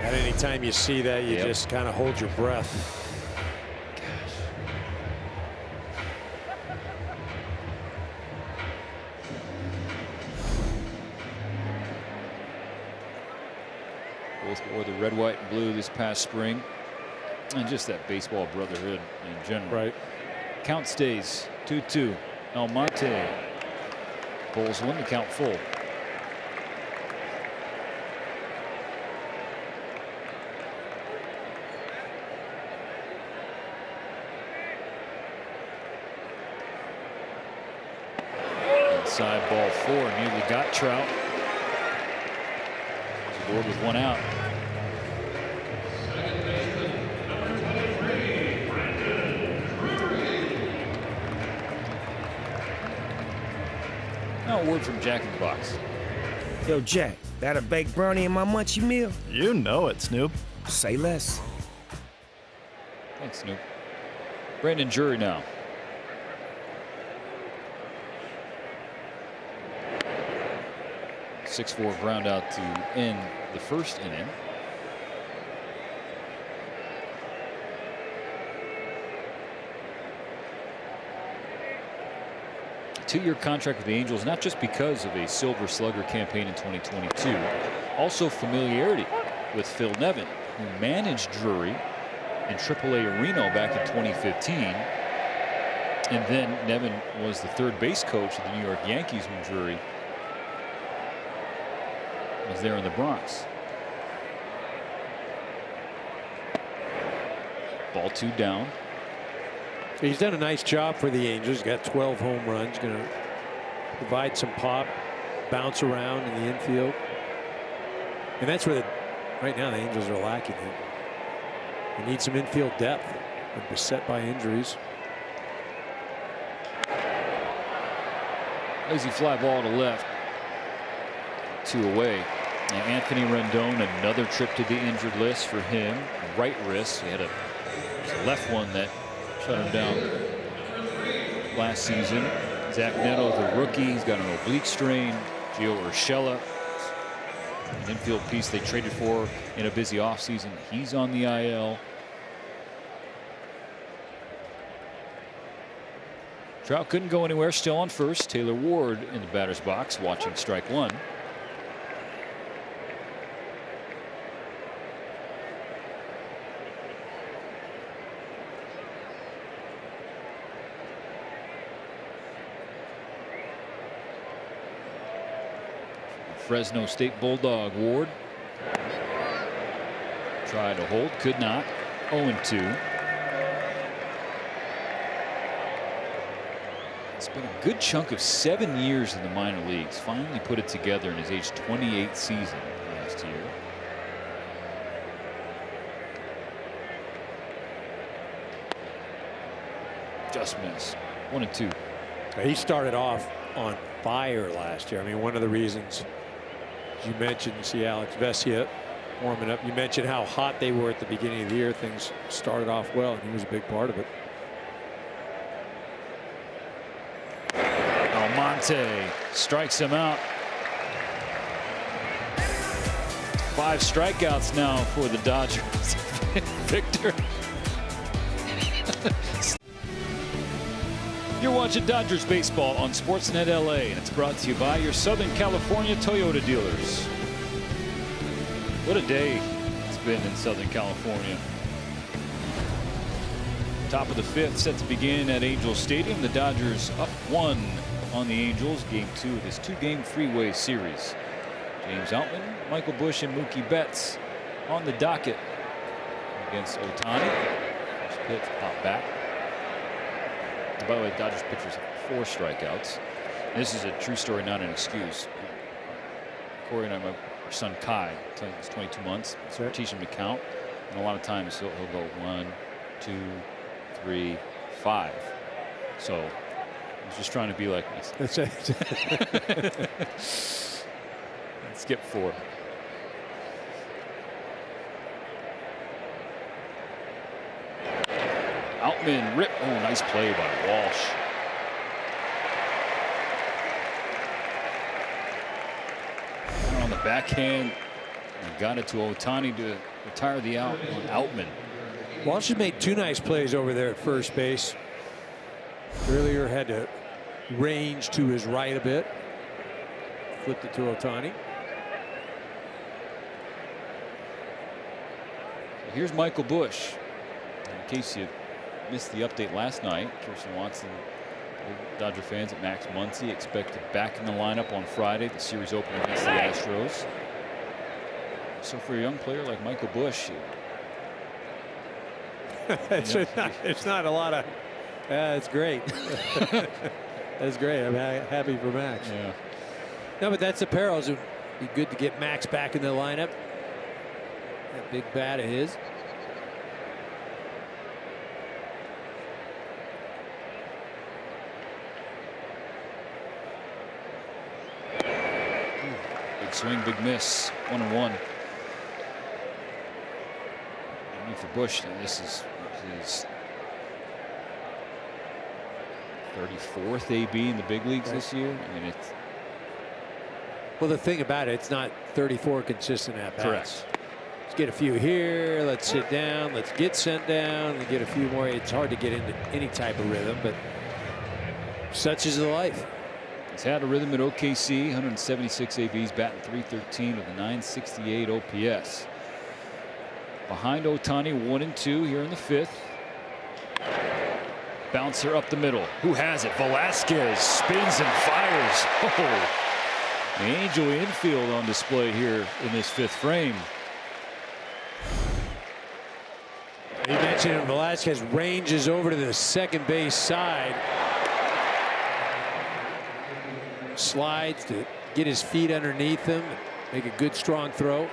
And anytime you see that, you just kind of hold your breath. Both wore the red, white, and blue this past spring. And just that baseball brotherhood in general. Right. Count stays 2-2. Almonte pulls one to count full. Inside ball 4, nearly got Trout. Aboard with one out. Now a word from Jack in the Box. Yo, Jack, That a baked brownie in my munchie meal? You know it, Snoop. Say less. Thanks, Snoop. Brandon Drury now. .6'4" ground out to end the first inning. Two-year contract with the Angels, not just because of a Silver Slugger campaign in 2022, also familiarity with Phil Nevin, who managed Drury in AAA Reno back in 2015. And then Nevin was the third base coach of the New York Yankees when Drury was there in the Bronx. Ball 2 down. He's done a nice job for the Angels. He's got 12 home runs. Going to provide some pop, bounce around in the infield. And that's where right now the Angels are lacking him. They need some infield depth. They're beset by injuries. Lazy fly ball to left. 2 away. And Anthony Rendon, another trip to the injured list for him. Right wrist. He had a left one that shut him down last season. Zach Neto, the rookie, he's got an oblique strain. Gio Urshela, an infield piece they traded for in a busy offseason. He's on the IL. Trout couldn't go anywhere, still on first. Taylor Ward in the batter's box watching strike 1. Fresno State Bulldog, Ward tried to hold, could not. 0-2. It's been a good chunk of 7 years in the minor leagues. Finally put it together in his age 28 season last year. Just missed. 1-2. He started off on fire last year. I mean, one of the reasons you mentioned, see Alex Vesia warming up. You mentioned how hot they were at the beginning of the year. Things started off well, and he was a big part of it. Almonte strikes him out. 5 strikeouts now for the Dodgers. Victor. You're watching Dodgers baseball on Sportsnet LA, and it's brought to you by your Southern California Toyota dealers. What a day it's been in Southern California. Top of the 5th set to begin at Angels Stadium. The Dodgers up 1 on the Angels. Game 2 of this 2-game freeway series. James Outman, Michael Busch, and Mookie Betts on the docket against Ohtani. First pitch, pop back. And by the way, the Dodgers pitchers have 4 strikeouts. And this is a true story, not an excuse. Corey and I, our son Kai, he's 22 months, so we're teaching him to count. And a lot of times he'll go 1, 2, 3, 5. So he's just trying to be like me. That's it. Skip 4. Outman rip. Oh, nice play by Walsh. On the backhand, and got it to Ohtani to retire the out on Outman. Walsh has made 2 nice plays over there at first base. Earlier had to range to his right a bit. Flipped it to Ohtani. Here's Michael Busch. In case you missed the update last night, Kirsten Watson, Dodger fans at Max Muncy expected back in the lineup on Friday, the series opener against the Astros. So for a young player like Michael Busch, it's not a lot of. It's great. That's great. I'm happy for Max. Yeah. No, but that's the perils. It'd be good to get Max back in the lineup. That big bat of his. Big swing, big miss. 1-1. And for Bush, this is his 34th AB in the big leagues this year. I mean, it's. Well, the thing about it, it's not 34 consistent at bats. Correct. Let's get a few here. Let's sit down. Let's get sent down and get a few more. It's hard to get into any type of rhythm, but such is the life. He's had a rhythm at OKC, 176 ABs, batting .313 with a .968 OPS. Behind Ohtani, 1-2 here in the 5th. Bouncer up the middle. Who has it? Velasquez spins and fires. Oh, the Angel infield on display here in this 5th frame. You mentioned Velasquez ranges over to the second base side. Slides to get his feet underneath him, make a good strong throw.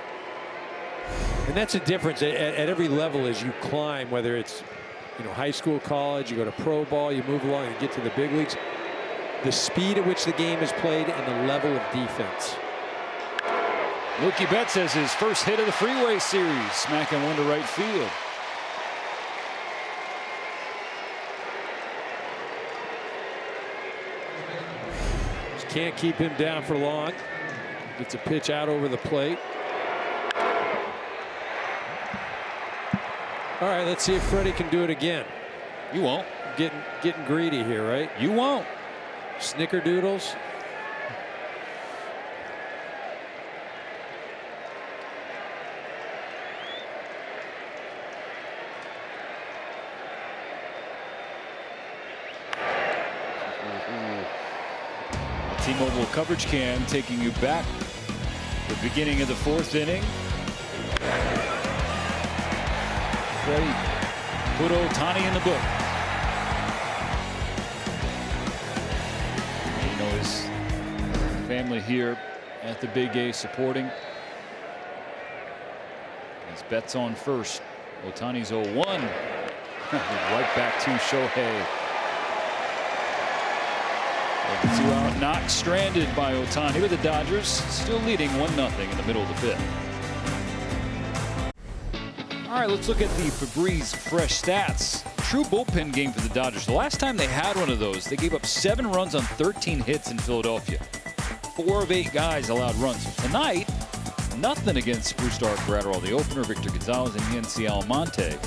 And that's the difference at every level as you climb, whether it's high school, college, you go to pro ball, you move along and get to the big leagues. The speed at which the game is played and the level of defense. Mookie Betts has his first hit of the Freeway Series, smacking one to right field. Just can't keep him down for long. Gets a pitch out over the plate. All right, let's see if Freddie can do it again. You won't. Getting greedy here, right? You won't. Snickerdoodles. T-Mobile coverage cam taking you back to the beginning of the 4th inning. Freddie put Ohtani in the book. His family here at the Big A supporting. His Betts on first. Ohtani's 0-1. Right back to Shohei. 2 out, not stranded by Ohtani, with the Dodgers still leading 1-0 in the middle of the 5th. All right, let's look at the Febreze Fresh stats. True bullpen game for the Dodgers. The last time they had one of those, they gave up 7 runs on 13 hits in Philadelphia. 4 of 8 guys allowed runs. Tonight, nothing against Brusdar Graterol, the opener, Victor Gonzalez, and Yency Almonte.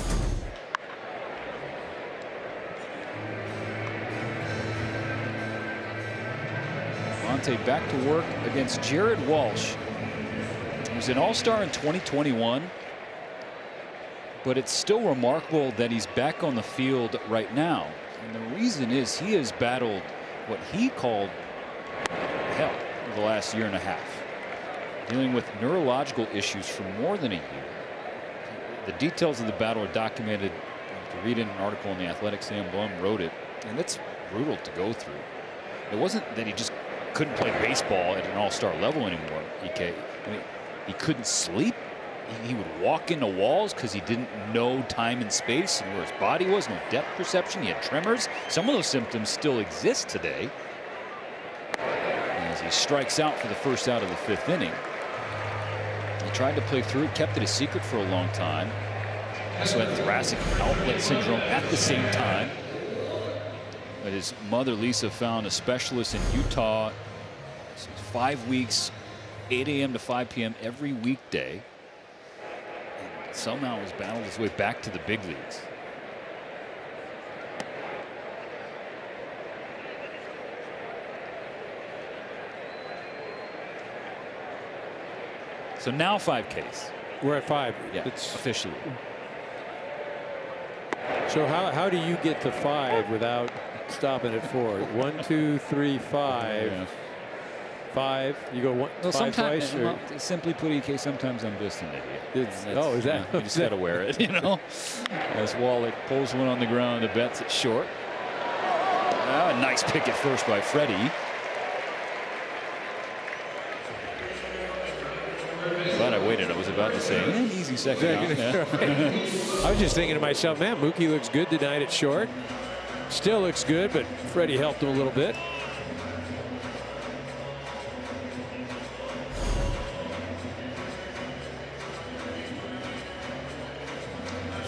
Almonte back to work against Jared Walsh. He was an All-Star in 2021. But it's still remarkable that he's back on the field right now. And the reason is he has battled what he called hell over the last year and a half, dealing with neurological issues for more than a year. The details of the battle are documented. You can read in an article in The Athletic. Sam Blum wrote it, and it's brutal to go through. It wasn't that he just couldn't play baseball at an all-star level anymore, EK. I mean, he couldn't sleep. He would walk into walls because he didn't know time and space and where his body was, no depth perception. He had tremors. Some of those symptoms still exist today. As he strikes out for the first out of the 5th inning. He tried to play through, kept it a secret for a long time. Also had thoracic outlet syndrome at the same time. But his mother, Lisa, found a specialist in Utah. 5 weeks, 8 a.m. to 5 p.m. every weekday. Somehow has battled his way back to the big leagues. So now 5 Ks. We're at 5. Yeah, It's officially. So how do you get to 5 without stopping at 4? 1, 2, 3, 5. Yeah. 5. You go 1, Well, 5 twice. well, simply put, EK, sometimes I'm just an idiot. Oh, is that? You just got to wear it, you know. As Wallach pulls one on the ground to Betts at short. A nice pick at first by Freddie. Glad I waited. I was about to say an easy second out. Yeah. I was just thinking to myself, man, Mookie looks good tonight at short. Still looks good, but Freddie helped him a little bit.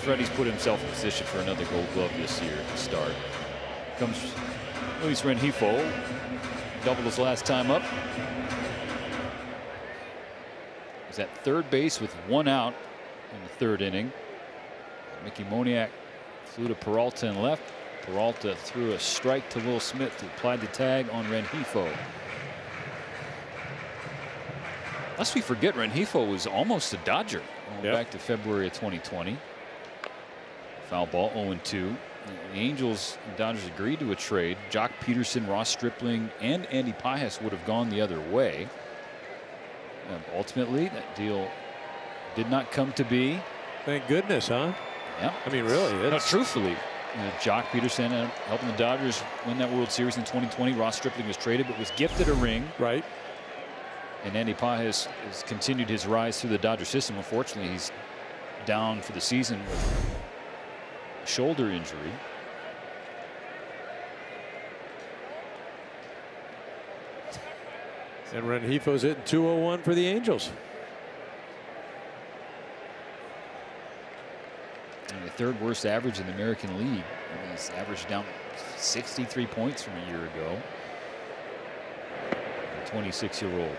Freddie's put himself in position for another Gold Glove this year to start. Comes Luis Rengifo, doubled his last time up. He's at third base with 1 out in the 3rd inning. Mickey Moniak flew to Peralta and left. Peralta threw a strike to Will Smith, who applied the tag on Rengifo. Lest we forget, Rengifo was almost a Dodger going back to February of 2020. Foul ball, 0-2. The Angels and Dodgers agreed to a trade. Jock Peterson, Ross Stripling, and Andy Pages would have gone the other way. Ultimately, that deal did not come to be. Thank goodness, huh? Yeah. I mean, really. No, truthfully, Jock Peterson helping the Dodgers win that World Series in 2020. Ross Stripling was traded, but was gifted a ring. Right. And Andy Pages has continued his rise through the Dodger system. Unfortunately, he's down for the season with a shoulder injury. And Rengifo's hitting .201 for the Angels. And the 3rd worst average in the American League. And he's averaged down 63 points from a year ago. 26-year-old.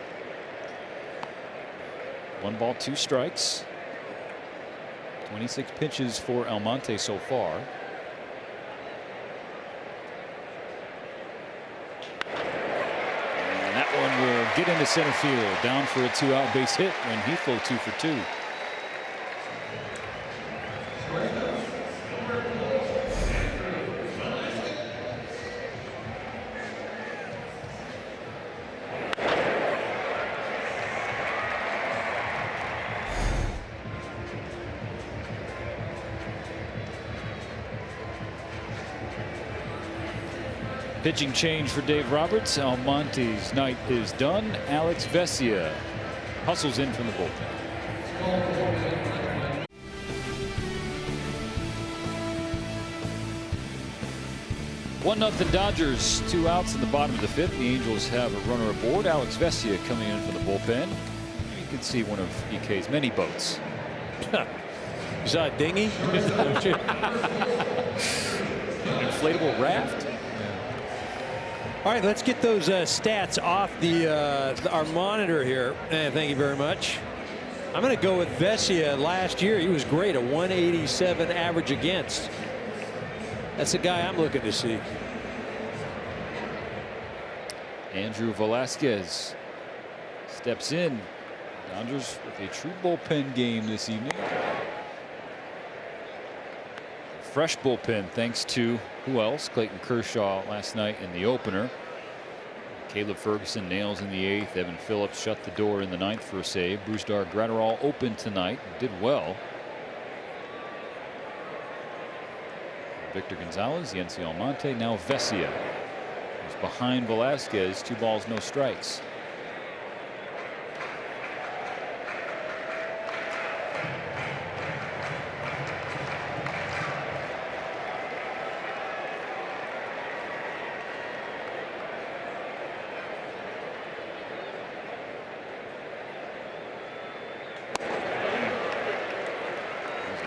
1 ball, 2 strikes. 26 pitches for Almonte so far. And that one will get into center field. Down for a 2-out base hit. Rengifo 2 for 2. Pitching change for Dave Roberts. Almonte's night is done. Alex Vesia hustles in from the bullpen. 1-0 Dodgers. 2 outs in the bottom of the 5th. The Angels have a runner aboard. Alex Vesia coming in for the bullpen. You can see one of EK's many boats. You saw a dinghy? Inflatable raft. All right, let's get those stats off our monitor here. Thank you very much. I'm going to go with Vesia. Last year, he was great, a 187 average against. That's the guy I'm looking to see. Andrew Velasquez steps in. Dodgers with a true bullpen game this evening. Fresh bullpen thanks to who else? Clayton Kershaw last night in the opener. Caleb Ferguson nails in the 8th. Evan Phillips shut the door in the 9th for a save. Brusdar Graterol opened tonight, did well. Victor Gonzalez, Yency Almonte, now Vesia, who's behind Velasquez. 2 balls, no strikes.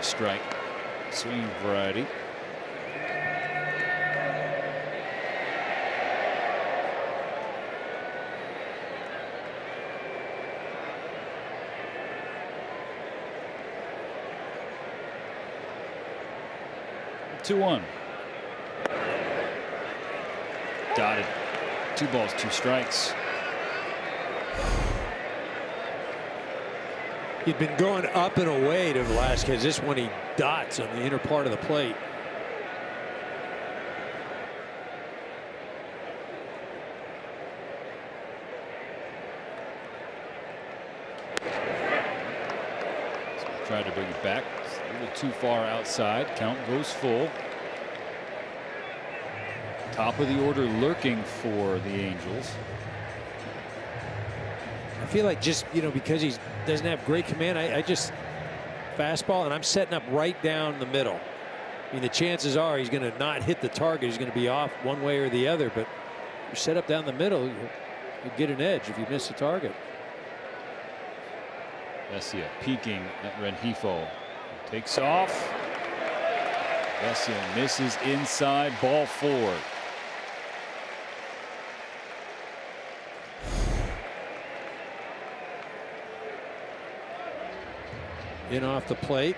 Strike, swing variety. Two-one. Dotted. 2 balls, 2 strikes. He'd been going up and away to Velasquez. This one he dots on the inner part of the plate. Tried to bring it back. It's a little too far outside. Count goes full. Top of the order lurking for the Angels. I feel like just, because he doesn't have great command, I just fastball, and I'm setting up right down the middle. I mean, the chances are he's going to not hit the target. He's going to be off one way or the other, but you set up down the middle, you get an edge if you miss the target. Vesia peeking at Rengifo. Takes off. Vesia misses inside, ball 4. In off the plate.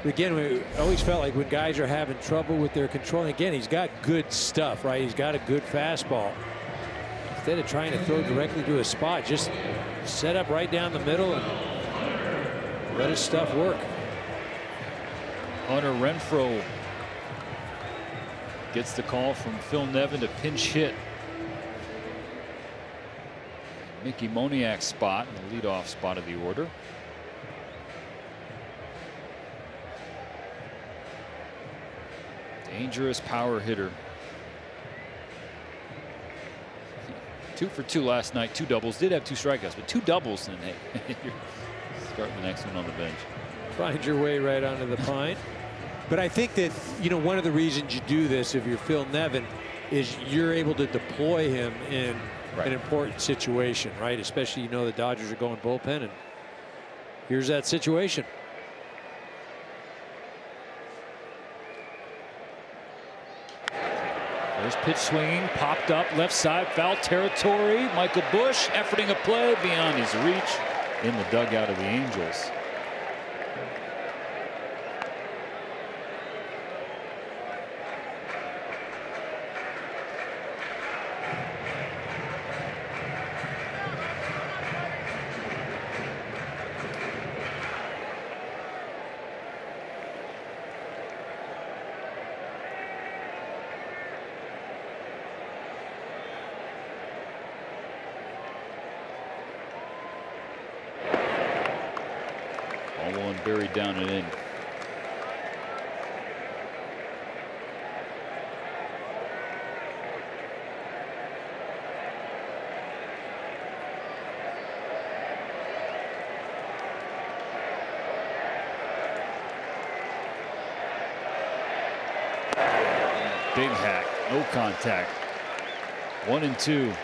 Again, we always felt like when guys are having trouble with their control, and again, he's got good stuff, right? He's got a good fastball. Instead of trying to throw directly to a spot, just set up right down the middle and let his stuff work. Hunter Renfroe gets the call from Phil Nevin to pinch hit Mickey Moniak's spot in the leadoff spot of the order. Dangerous power hitter. 2 for 2 last night, 2 doubles. Did have 2 strikeouts, but 2 doubles, and hey, you're starting the next one on the bench. Find your way right onto the pine. But I think that, you know, one of the reasons you do this, if you're Phil Nevin, is you're able to deploy him in an important situation, right? Especially, you know, the Dodgers are going bullpen, and here's that situation. First pitch swinging, popped up left side, foul territory. Michael Busch efforting a play beyond his reach in the dugout of the Angels. One buried down and in. Big hack, no contact. 1-2.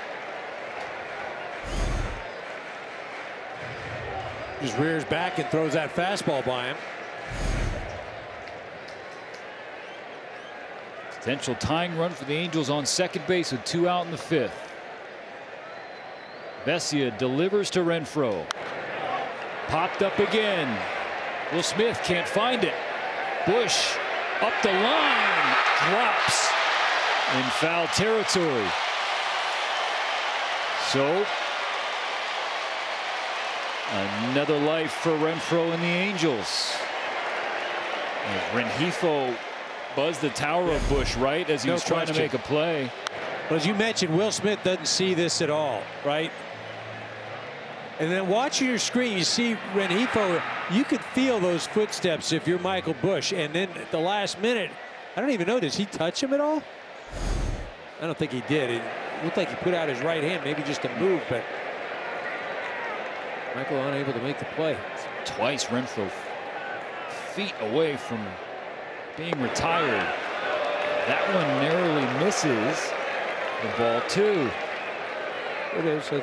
Just rears back and throws that fastball by him. Potential tying run for the Angels on second base with 2 out in the 5th. Vesia delivers to Renfroe. Popped up again. Will Smith can't find it. Busch up the line, drops in foul territory. So another life for Renfroe and the Angels. Rengifo buzzed the tower of Busch right as he was trying to make a play. Well, as you mentioned, Will Smith doesn't see this at all, right? And then watching your screen, you see Rengifo. You could feel those footsteps if you're Michael Busch. And then at the last minute, I don't even know, does he touch him at all? I don't think he did. It looked like he put out his right hand, maybe just a move, but Michael unable to make the play. Twice Renfroe feet away from being retired. That one narrowly misses the ball 2. It is. To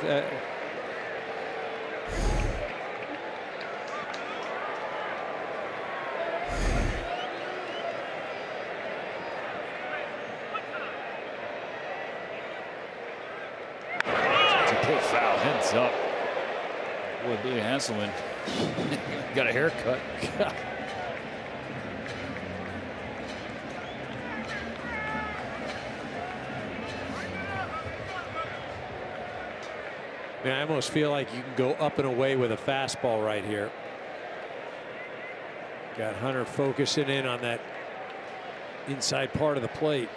pull foul, heads up. Boy, Billy Hasselman got a haircut. Man, I almost feel like you can go up and away with a fastball right here. Got Hunter focusing in on that inside part of the plate.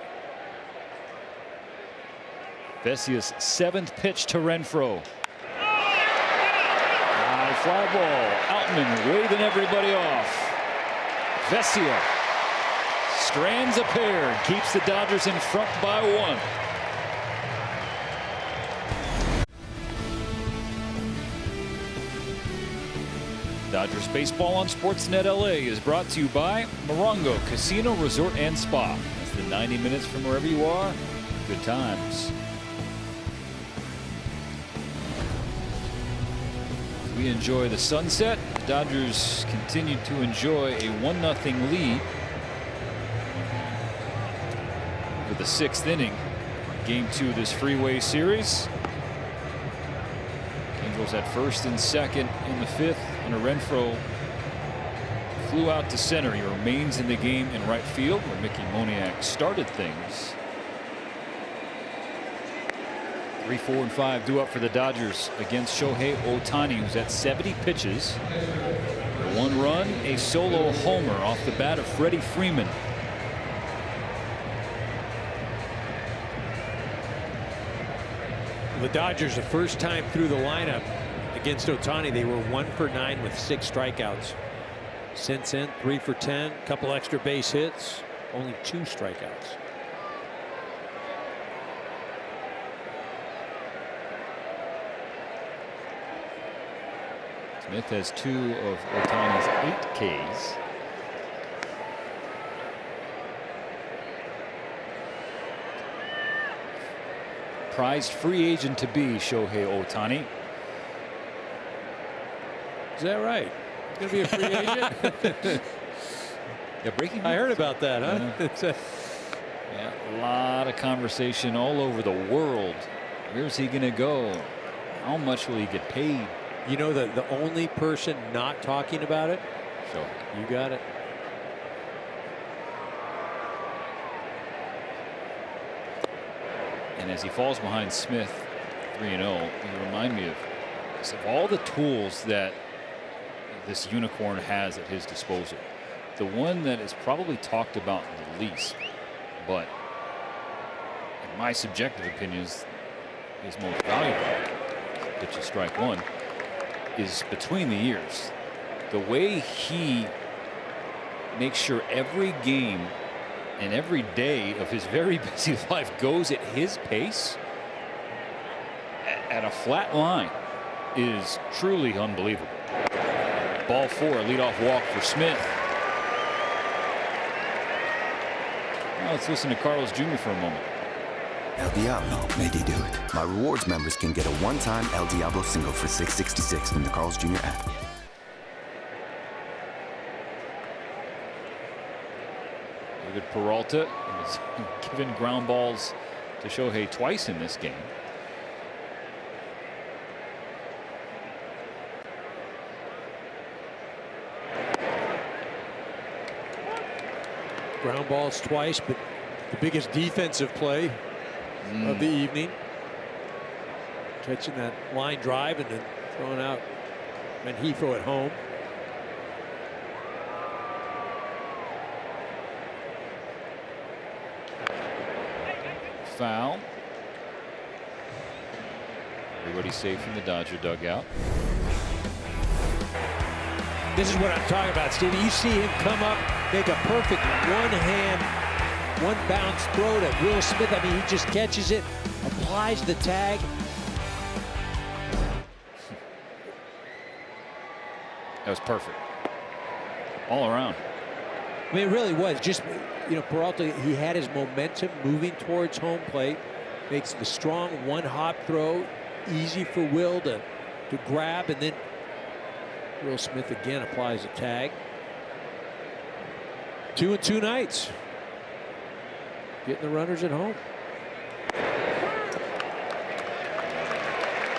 Vesia's 7th pitch to Renfroe. Fly ball. Outman waving everybody off. Vesia strands a pair and keeps the Dodgers in front by 1. Dodgers baseball on Sportsnet LA is brought to you by Morongo Casino Resort and Spa. That's the 90 minutes from wherever you are. Good times. We enjoy the sunset. The Dodgers continue to enjoy a 1-0 lead of the 6th inning. Game 2 of this Freeway Series. Angels at first and second in the 5th. Hunter Renfroe flew out to center. He remains in the game in right field where Mickey Moniak started things. 3, 4, and 5 due up for the Dodgers against Shohei Ohtani, who's at 70 pitches. 1 run, a solo homer off the bat of Freddie Freeman. The Dodgers, the first time through the lineup against Ohtani, they were 1 for 9 with 6 strikeouts. Since then, 3 for 10, couple extra base hits, only 2 strikeouts. Smith has 2 of Ohtani's 8 Ks. Prized free agent to be Shohei Ohtani. Is that right? He's going to be a free agent? Yeah, breaking. I heard about that, huh? Yeah, a lot of conversation all over the world. Where's he going to go? How much will he get paid? You know, the only person not talking about it? So You got it. And as he falls behind Smith 3-0, you remind me of all the tools that this unicorn has at his disposal. The one that is probably talked about the least, but in my subjective opinion is most valuable, pitch is strike 1, is between the ears. The way he makes sure every game and every day of his very busy life goes at his pace at a flat line is truly unbelievable. Ball 4, a leadoff walk for Smith. Now let's listen to Carlos Jr. for a moment. El Diablo made you do it. My rewards members can get a one-time El Diablo single for $6.66 in the Carl's Jr. app. David Peralta was given ground balls to Shohei twice in this game. Ground balls twice, but the biggest defensive play of the evening. Catching that line drive and then throwing out Rengifo at home. Foul. Everybody safe in the Dodger dugout. This is what I'm talking about, Stevie. You see him come up, make a perfect one-hand, one-bounce throw to Will Smith. I mean, he just catches it, applies the tag. That was perfect. All around. I mean, it really was. Just, you know, Peralta, he had his momentum moving towards home plate. Makes the strong one-hop throw easy for Will to grab, and then Will Smith again applies a tag. 2 and 2 nights. Getting the runners at home.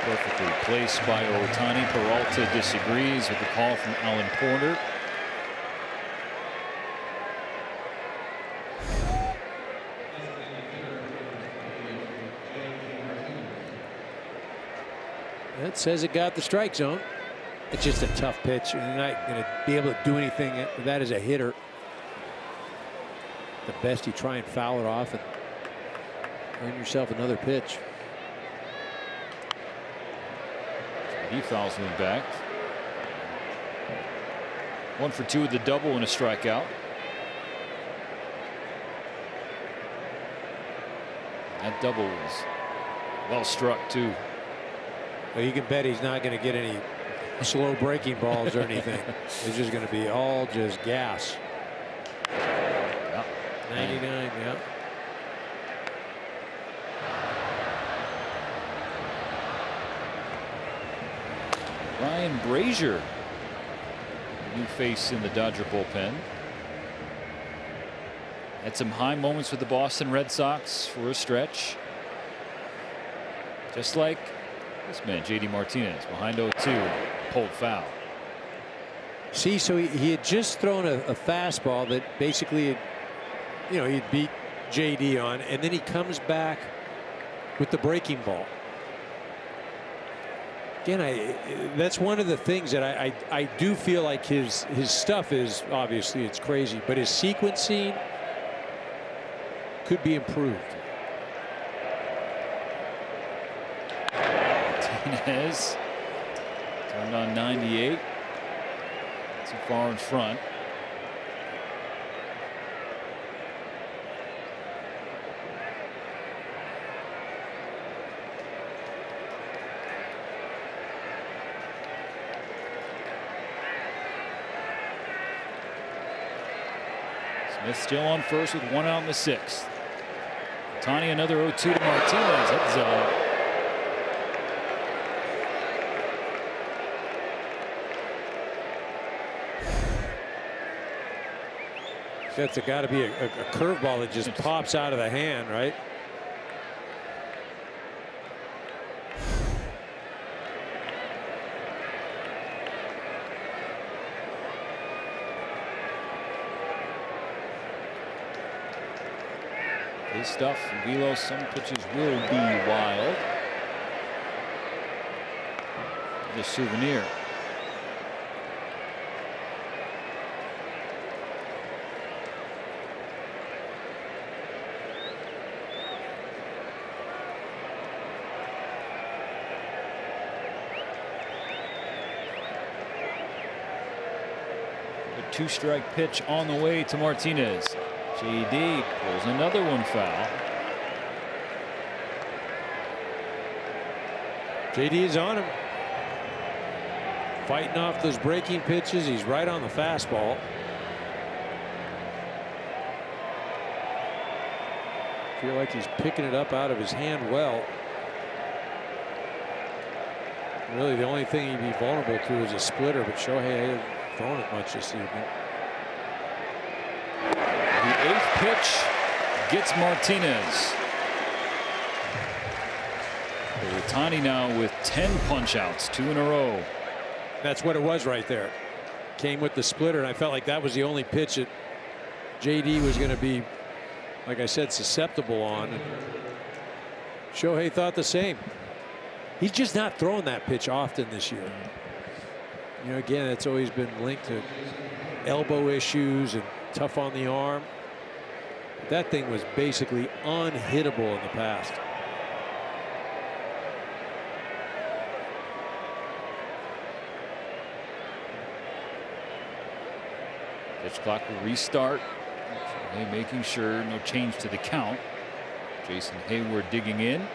Perfectly placed by Ohtani. Peralta disagrees with the call from Alan Porter. That says it got the strike zone. It's just a tough pitch. You're not going to be able to do anything with that as a hitter. The best, you try and foul it off and earn yourself another pitch. He fouls one back. 1 for 2 with the double and a strikeout. That double was well struck too. Well, you can bet he's not going to get any slow breaking balls or anything. It's just going to be all just gas. Yeah. 99, yeah. Ryan Brazier, new face in the Dodger bullpen. Had some high moments with the Boston Red Sox for a stretch. Just like this man, JD Martinez, behind 0-2, pulled foul. See, so he had just thrown a fastball that basically, you know, he'd beat JD on, and then he comes back with the breaking ball. Again, that's one of the things that I do feel like his stuff is, obviously it's crazy, but his sequencing could be improved. Martinez turned on 98. Too far in front. Smith still on first with 1 out in the 6th. Ohtani another 0-2 to Martinez. That's That's got to be a curveball that just pops out of the hand, right? his stuff. Velo, some pitches will be wild. The souvenir. The 2-strike pitch on the way to Martinez. JD pulls another one foul. JD is on him. Fighting off those breaking pitches. He's right on the fastball. Feel like he's picking it up out of his hand well. Really, the only thing he'd be vulnerable to is a splitter, but Shohei hasn't thrown it much this evening. The 8th pitch gets Martinez. Ohtani now with 10 punch outs, 2 in a row. That's what it was right there. Came with the splitter, and I felt like that was the only pitch that JD was going to be, like I said, susceptible on. And Shohei thought the same. He's just not throwing that pitch often this year. You know, again, it's always been linked to elbow issues and tough on the arm. That thing was basically unhittable in the past. Pitch clock will restart. Shohei making sure no change to the count. Jason Hayward digging in.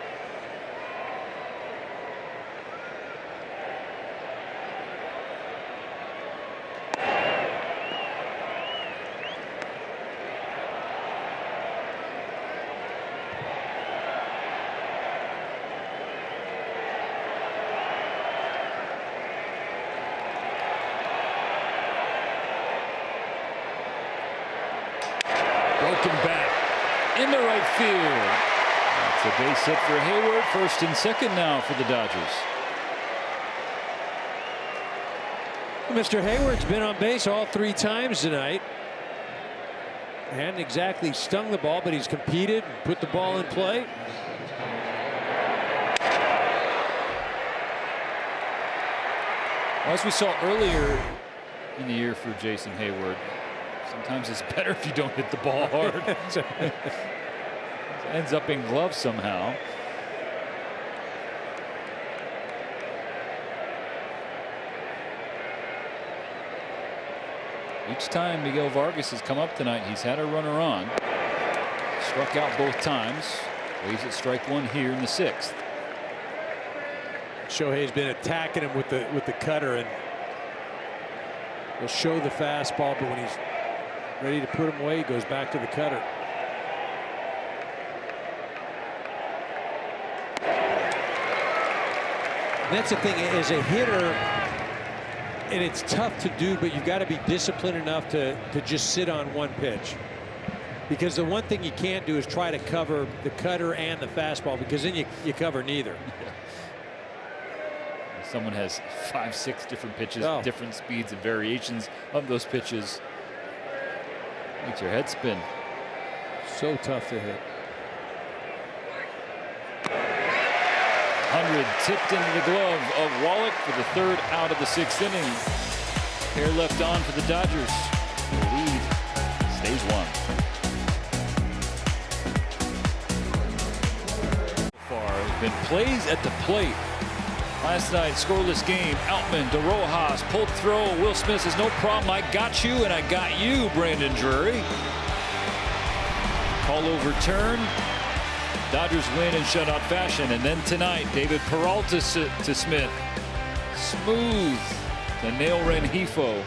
Back in the right field. That's a base hit for Hayward. First and second now for the Dodgers. Mr. Hayward's been on base all 3 times tonight. Hadn't exactly stung the ball, but he's competed and put the ball in play. Well, as we saw earlier in the year for Jason Hayward, sometimes it's better if you don't hit the ball hard. It ends up in gloves somehow. Each time Miguel Vargas has come up tonight, he's had a runner on. Struck out both times. Waves at strike 1 here in the 6th. Shohei's been attacking him with the cutter, and he'll show the fastball, but when he's ready to put him away, he goes back to the cutter. And that's the thing, as a hitter, and it's tough to do, but you've got to be disciplined enough to just sit on one pitch. Because the one thing you can't do is try to cover the cutter and the fastball, because then you cover neither. Someone has 5, 6 different pitches, Oh. different speeds and variations of those pitches. Makes your head spin. So tough to hit. 100 tipped into the glove of Wallach for the 3rd out of the 6th inning. Pair left on for the Dodgers. The lead stays 1. Far has been plays at the plate. Last night, scoreless game. Outman, DeRojas, pulled throw. Will Smith says, no problem. I got you, and I got you, Brandon Drury. Call overturned. Dodgers win in shutout fashion. And then tonight, David Peralta to Smith. Smooth to nail Rengifo.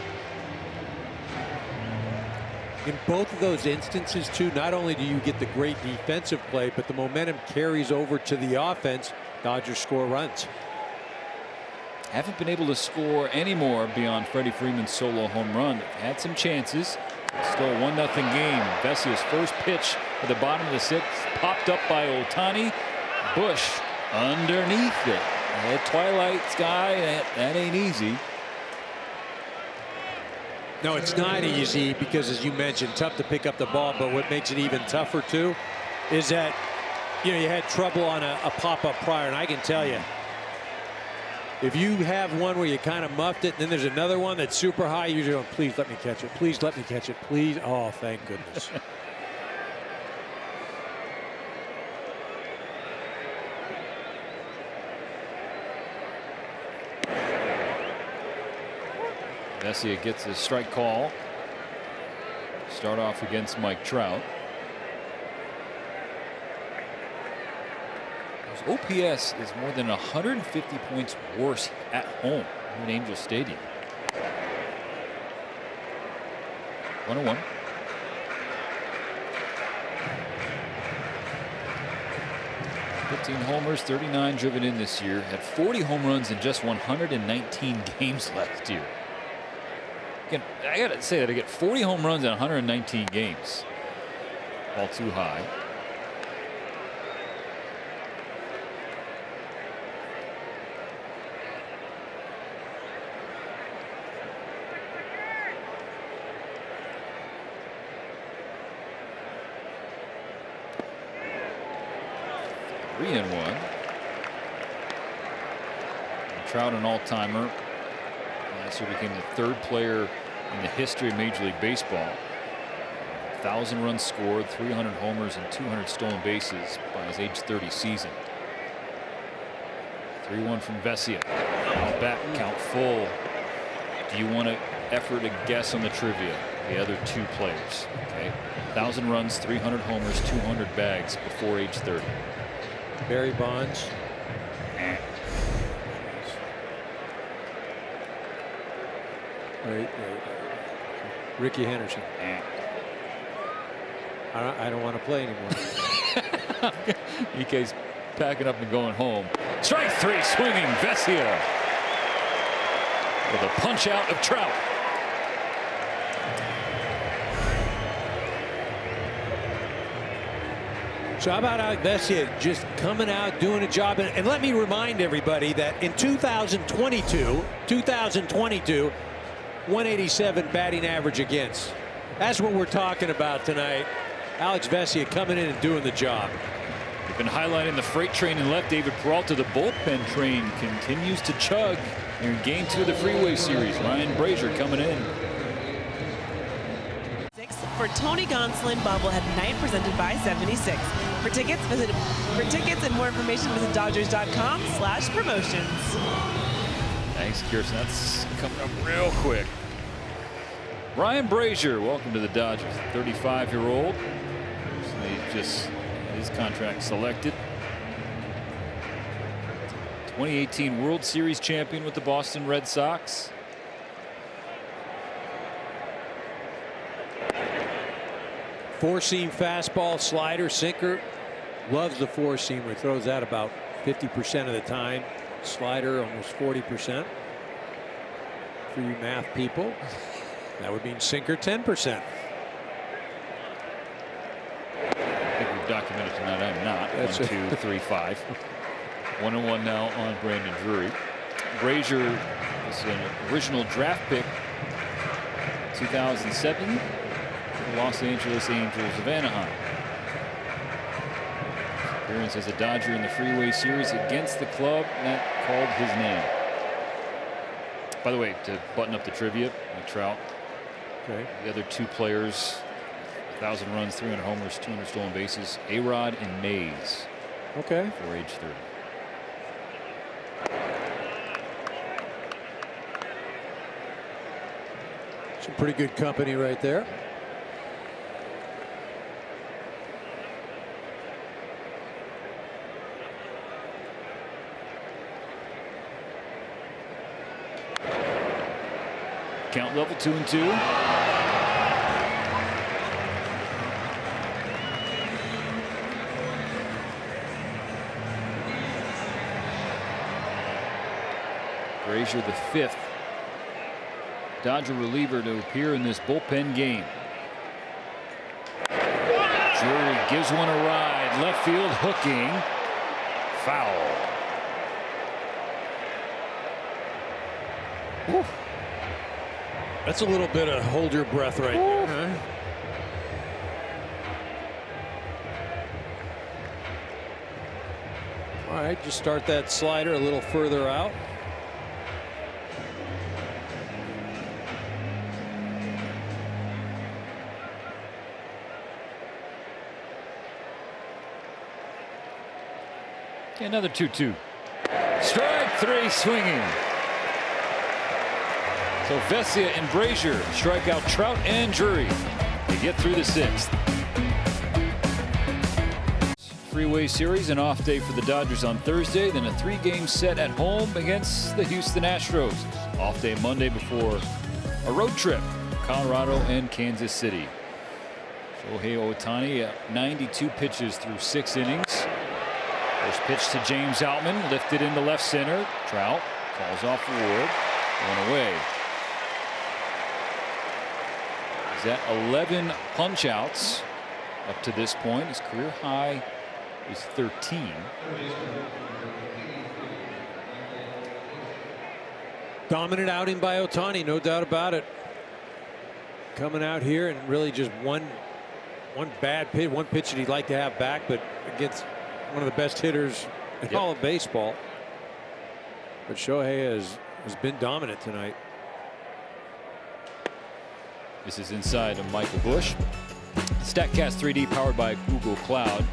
In both of those instances, too, not only do you get the great defensive play, but the momentum carries over to the offense. Dodgers score runs. Haven't been able to score any more beyond Freddie Freeman's solo home run. They've had some chances. Still a 1-0 game. Vessia's first pitch at the bottom of the 6th, popped up by Ohtani. Bush underneath it. That twilight sky, that ain't easy. No, it's not easy because, as you mentioned, tough to pick up the ball. But what makes it even tougher, too, is that, you had trouble on a pop-up prior. And I can tell you, if you have one where you kind of muffed it, and then there's another one that's super high, you're going, please let me catch it. Please let me catch it. Please. Oh, thank goodness. Vesia gets a strike call. Start off against Mike Trout. His OPS is more than 150 points worse at home in Angel Stadium. 1-1. Homers, 39 driven in this year. Had 40 home runs in just 119 games last year. Again, I gotta say that I get 40 home runs in 119 games. Ball too high. Three and one. Trout an all-timer. Last year became the 3rd player in the history of Major League Baseball. 1,000 runs scored, 300 homers, and 200 stolen bases by his age 30 season. 3-1 from Vesia. Count back, count full. Do you want to effort a guess on the trivia? The other 2 players. Okay, 1,000 runs, 300 homers, 200 bags before age 30. Barry Bonds. Right. Ricky Henderson. I don't want to play anymore. EK's packing up and going home. Strike 3, swinging Vesia with a punch out of Trout. So how about Vesia just coming out, doing a job? And let me remind everybody that in 2022, 187 batting average against. That's what we're talking about tonight. Alex Vesia coming in and doing the job. We've been highlighting the freight train and left David Peralta. The bullpen train continues to chug in Game 2 of the Freeway Series. Ryan Brazier coming in. For Tony Gonsolin bobblehead night presented by 76. For tickets and more information, visit Dodgers.com/promotions. Thanks, Kirsten. That's coming up real quick. Ryan Brazier, welcome to the Dodgers. 35-year-old. They just had his contract selected. 2018 World Series champion with the Boston Red Sox. Four-seam fastball, slider, sinker. Loves the four-seamer. Throws that about 50% of the time. Slider almost 40%. For you math people, that would mean sinker 10%. documented tonight. I'm not. That's 1, 2, 3, 5. 1-1 now on Brandon Drury. Brazier is an original draft pick, 2007, the Los Angeles Angels of Anaheim. Appearance as a Dodger in the Freeway Series against the club that called his name. By the way, to button up the trivia, Trout. Okay. The other two players, 1,000 runs, 300 homers, 200 stolen bases, A-Rod and Mays. Okay. For age 30. Some pretty good company right there. Count level 2-2. Brazier, the 5th Dodger reliever to appear in this bullpen game. Drury gives one a ride. Left field hooking. Foul. Woo. That's a little bit of hold your breath right there, huh? All right, just start that slider a little further out. Another 2-2. Strike 3 swinging. So Vesia and Brazier strike out Trout and Drury to get through the 6th. Freeway Series, an off day for the Dodgers on Thursday, then a 3-game set at home against the Houston Astros. Off day Monday before a road trip, Colorado and Kansas City. Shohei Ohtani, 92 pitches through 6 innings. First pitch to James Outman, lifted into left center. Trout calls off Ward, one away. He's at 11 punch outs up to this point. His career high is 13. Dominant outing by Ohtani, no doubt about it. Coming out here and really just one bad pitch, one pitch that he'd like to have back, but against one of the best hitters in all of baseball. But Shohei has been dominant tonight. This is inside of Michael Busch. StatCast 3D powered by Google Cloud.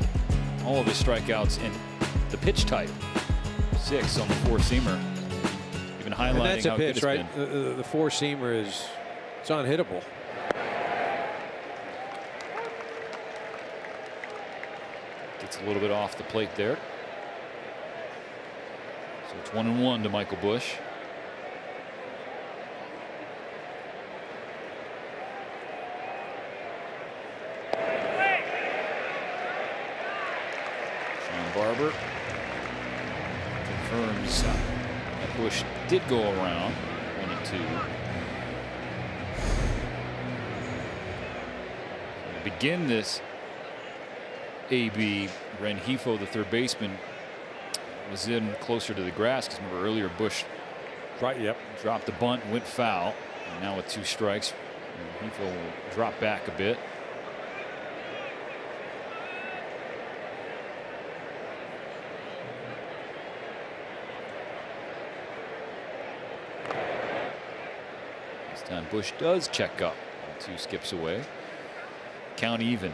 All of his strikeouts and the pitch type. 6 on the 4-seamer. Even highlighting and that's a how pitch, good it's right? been. The 4-seamer it's unhittable. Gets a little bit off the plate there. So it's 1-1 to Michael Busch. Sean Barber confirms that Busch did go around 1-2. To begin this AB, Rengifo, the third baseman, was in closer to the grass because remember earlier Busch dropped the bunt and went foul. And now with 2 strikes, Rengifo will drop back a bit. This time Busch does check up. 2 skips away. Count even.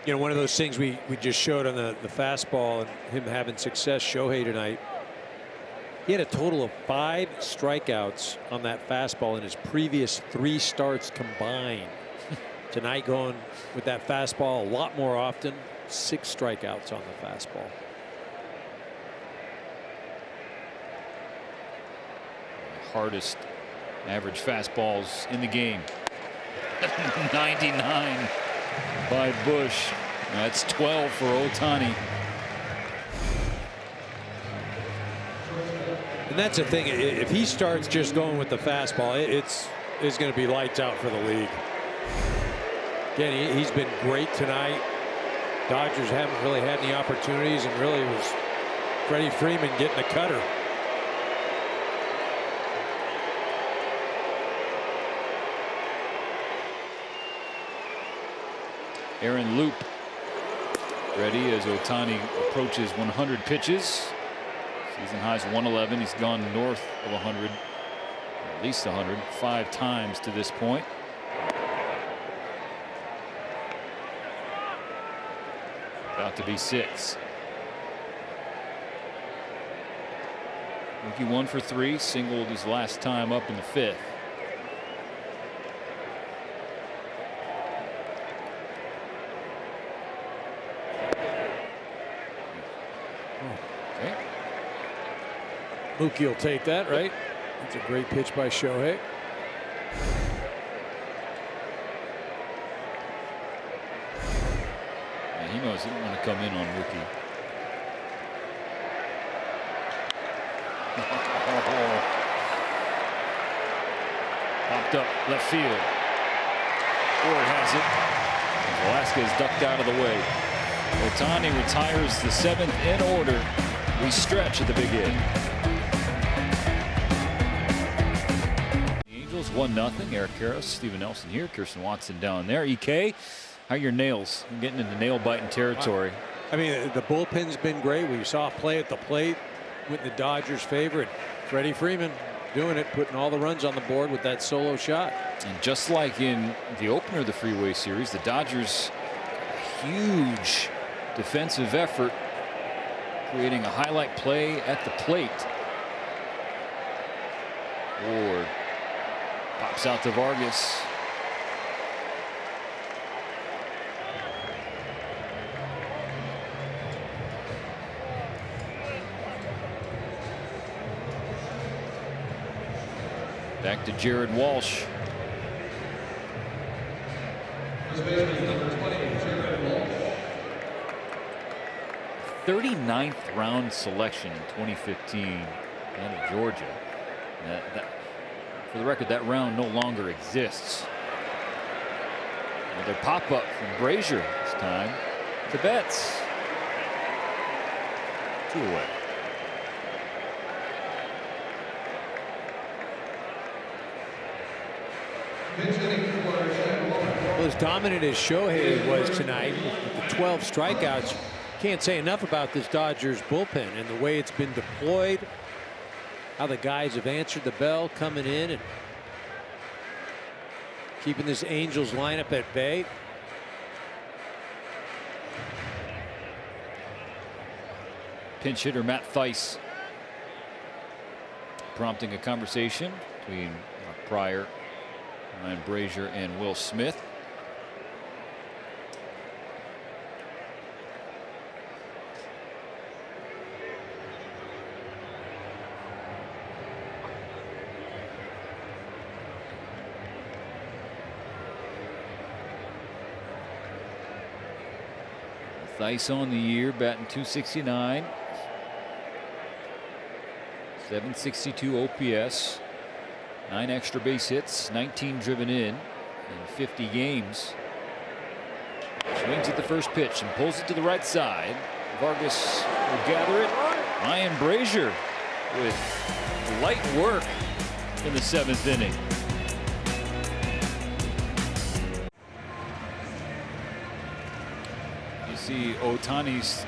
You know, one of those things we just showed on the fastball and him having success, Shohei tonight. He had a total of 5 strikeouts on that fastball in his previous 3 starts combined. Tonight going with that fastball a lot more often. 6 strikeouts on the fastball. Hardest average fastballs in the game. 99 by Busch. That's 12 for Ohtani. And that's the thing. If he starts just going with the fastball, it's going to be lights out for the league. Again, he's been great tonight. Dodgers haven't really had any opportunities, and really was Freddie Freeman getting a cutter. Aaron Loup ready as Ohtani approaches 100 pitches. Season high's 111. He's gone north of 100, at least 100, 5 times to this point. About to be 6. Mookie 1 for 3, singled his last time up in the 5th. Okay. Mookie will take that, right? That's a great pitch by Shohei. Yeah, he knows he don't want to come in on Mookie. Popped up left field. Ford has it. Velasquez ducked out of the way. Ohtani retires the 7th in order. We stretch at the big end. The Angels 1-0. Eric Karros, Steven Nelson here, Kirsten Watson down there. EK, how are your nails? I'm getting into nail biting territory. I mean, the bullpen's been great. We saw play at the plate, went in the Dodgers' favor. And Freddie Freeman doing it, putting all the runs on the board with that solo shot. And just like in the opener of the Freeway Series, the Dodgers, huge defensive effort, creating a highlight play at the plate. Ward pops out to Vargas. Back to Jared Walsh. 39th round selection in 2015 out of Georgia. For the record, that round no longer exists. Another pop-up from Brazier this time to Betts. 2 away. Well, as dominant as Shohei was tonight with the 12 strikeouts, can't say enough about this Dodgers bullpen and the way it's been deployed, how the guys have answered the bell coming in and keeping this Angels lineup at bay. Pinch hitter Matt Thaiss prompting a conversation between Pryor, Ryan Brazier, and Will Smith. Thaiss on the year, batting .269, 762 OPS, 9 extra base hits, 19 driven in 50 games. Swings at the first pitch and pulls it to the right side. Vargas will gather it. Ryan Brazier with light work in the 7th inning. You see Ohtani's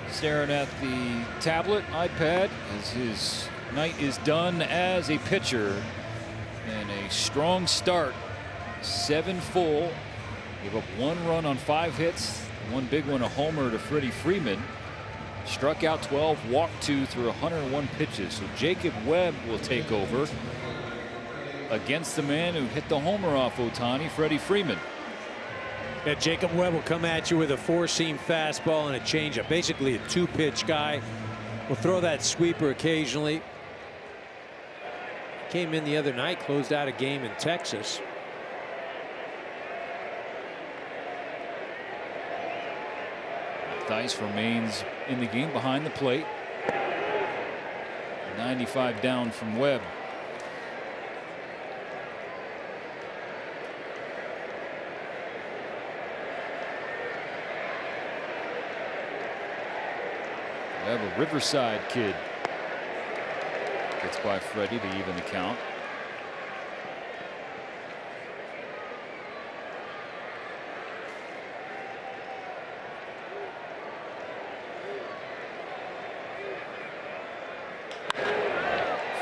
staring at the tablet, iPad, as his night is done as a pitcher. And a strong start, 7 full. Gave up 1 run on 5 hits, 1 big one, a homer to Freddie Freeman. Struck out 12, walked 2 through 101 pitches. So Jacob Webb will take over against the man who hit the homer off Ohtani, Freddie Freeman. Yeah, Jacob Webb will come at you with a 4-seam fastball and a changeup. Basically a 2-pitch guy. Will throw that sweeper occasionally. Came in the other night, closed out a game in Texas. Thaiss remains in the game behind the plate. 95 down from Webb. have a Riverside kid. Gets by Freddie to even the count.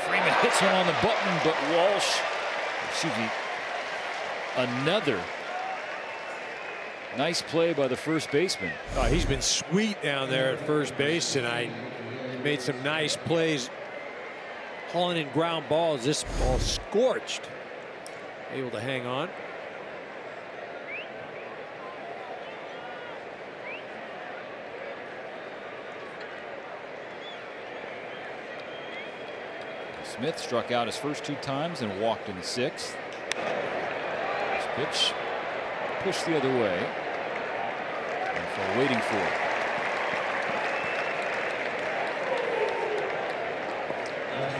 Freeman hits one on the button, but Walsh, excuse me, another nice play by the first baseman. He's been sweet down there at first base tonight. He made some nice plays, hauling in ground balls. This ball scorched. Able to hang on. Smith struck out his first 2 times and walked in the 6th. This pitch pushed the other way. And waiting for it.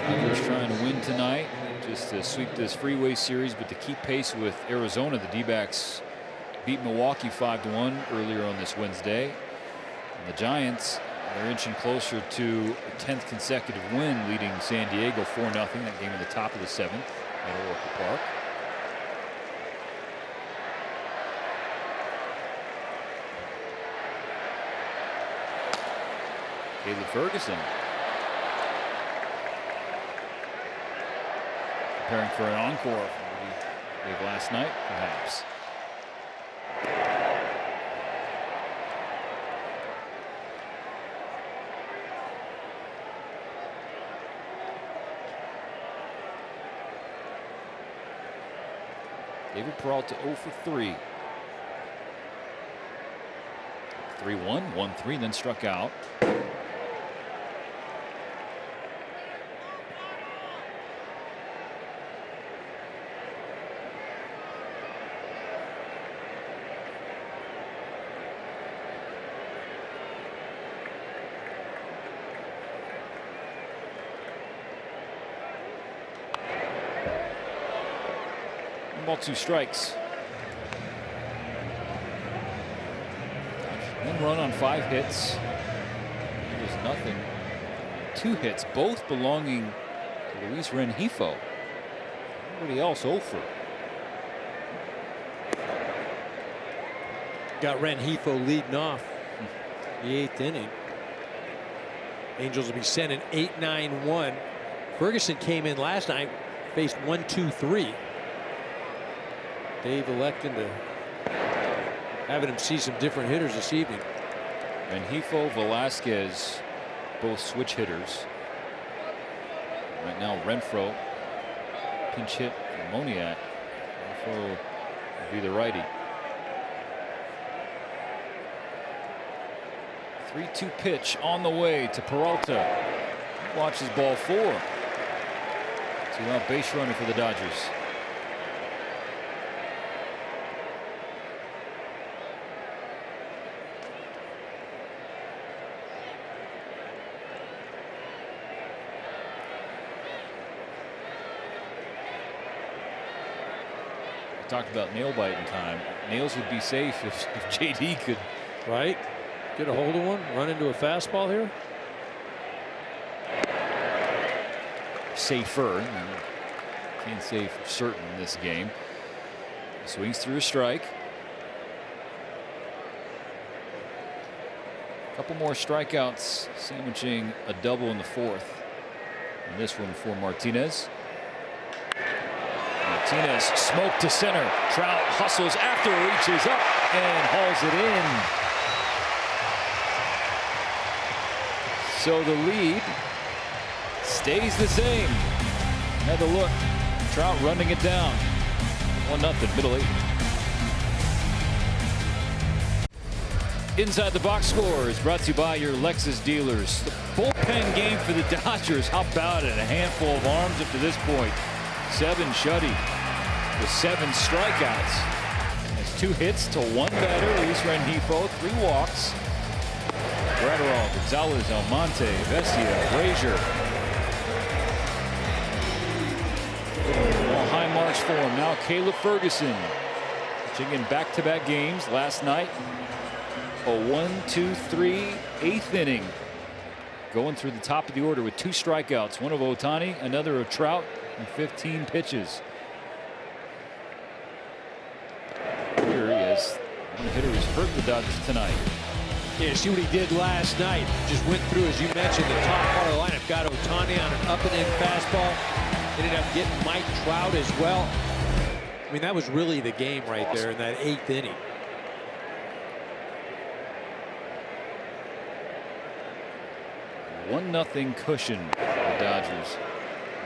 Dodgers trying to win tonight, just to sweep this freeway series, but to keep pace with Arizona. The D-backs beat Milwaukee 5-1 earlier on this Wednesday. And the Giants, they're inching closer to a 10th consecutive win, leading San Diego 4-0. That game in the top of the 7th at Oracle Park. Caleb Ferguson preparing for an encore from what he gave last night, perhaps. David Peralta 0 for 3. 3-1, 1-3, then struck out. Ball 2 strikes. 1 run on 5 hits. It was nothing. 2 hits, both belonging to Luis Rengifo. Everybody else 0 for. Got Rengifo leading off the 8th inning. Angels will be sending 8-9-1. Ferguson came in last night, faced 1-2-3. Dave electing to having him see some different hitters this evening. Rengifo, Velasquez, both switch hitters. Right now, Renfroe pinch hit for Moniak. Renfroe will be the righty. 3-2 pitch on the way to Peralta. Watches ball 4. 2-out base runner for the Dodgers. Talked about nail biting time. Nails would be safe if JD could. Right? Get a hold of one, run into a fastball here. Safer. Can't say for certain in this game. Swings through a strike. A couple more strikeouts, sandwiching a double in the 4th. And this one for Martinez. Martinez smoked to center. Trout hustles after, reaches up and hauls it in. So the lead stays the same. Another look. Trout running it down. 1-0, middle 8. Inside the Box Score is brought to you by your Lexus dealers. The bullpen game for the Dodgers. How about it? A handful of arms up to this point. 7 shutty with 7 strikeouts. Has 2 hits to 1 batter. Luis Rengifo, 3 walks. Graterol, Gonzalez, Almonte, Vesia, Frazier. All high marks for him. Now Caleb Ferguson. Pitching in back-to-back games last night. A 1-2-3 8th inning. going through the top of the order with 2 strikeouts, one of Ohtani, another of Trout, and 15 pitches. Here he is. One hitter who's hurt the Dodgers tonight. Yeah, see what he did last night. Just went through, as you mentioned, the top part of the lineup. Got Ohtani on an up and in fastball. Ended up getting Mike Trout as well. I mean, that was really the game right there in that 8th inning. One nothing cushion for the Dodgers.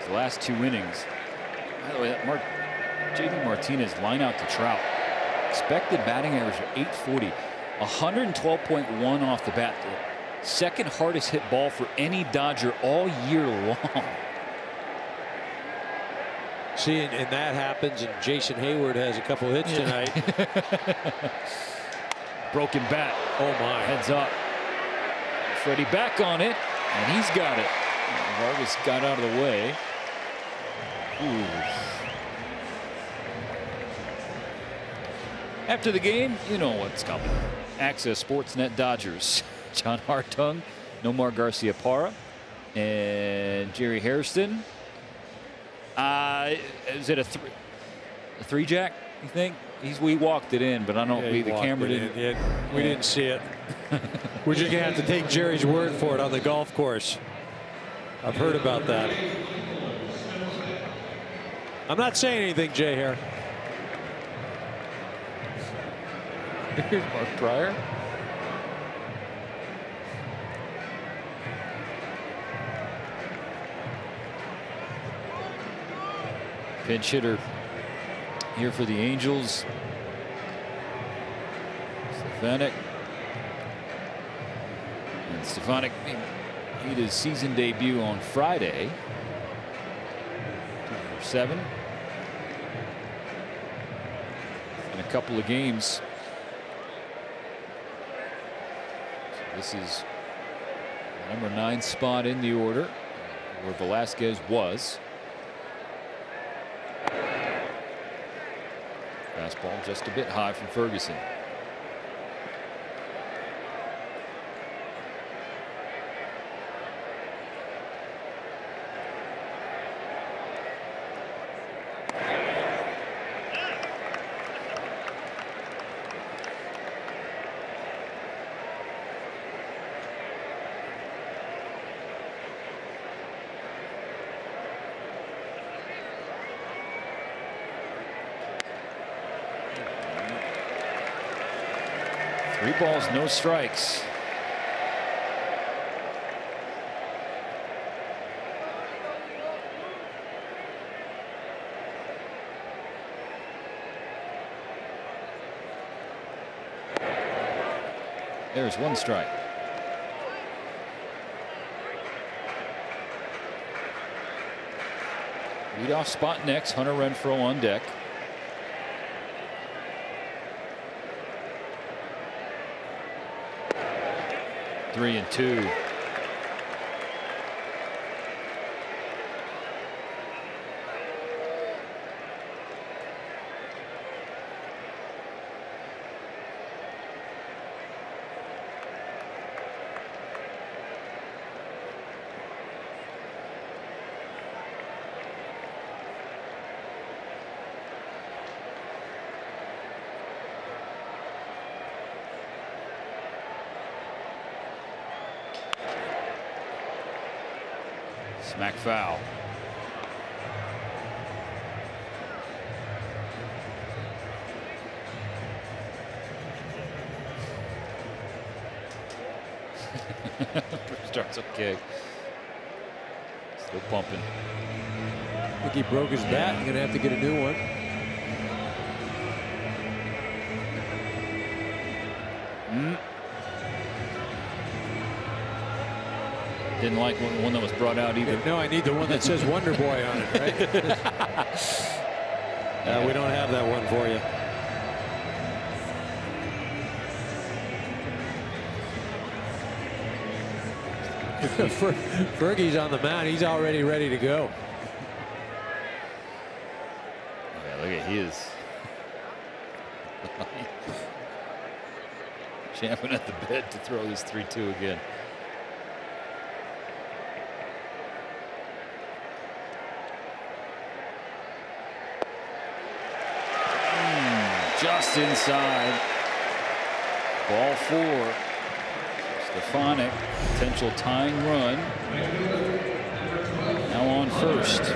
His last 2 innings. By the way, that JD Martinez line out to Trout. Expected batting average of 840. 112.1 off the bat. The second hardest hit ball for any Dodger all year long. See, and that happens, and Jason Hayward has a couple hits tonight. Broken bat. Oh, my. Heads up. Freddie back on it, and he's got it. Vargas got out of the way. Ooh. After the game, you know what's coming. Access Sportsnet Dodgers. John Hartung, Nomar Garciaparra, and Jerry Hairston. Is it a 3-jack, you think? We walked it in, but I don't think the camera didn't. We didn't see it. We're just going to have to take Jerry's word for it on the golf course. I've heard about that. I'm not saying anything, Jay Hare. Here's Mark Prior. Pinch hitter here for the Angels. Stefanik. And Stefanik made his season debut on Friday. 2-for-7. In a couple of games. So this is the number 9 spot in the order, where Velasquez was. Fastball just a bit high from Ferguson. Three balls, no strikes. There's 1 strike. Leadoff spot next. Hunter Renfroe on deck. Three and 2. Smack foul. Starts okay. Still pumping. I think he broke his bat. You're going to have to get a new one. Didn't like one that was brought out either. No, I need the one that says Wonder Boy on it, right? We don't have that one for you. Fergie's on the mound. He's already ready to go. Yeah, look at his. Champing at the bed to throw this 3-2 again. just inside. Ball 4. Stefanik, potential tying run. Now on first.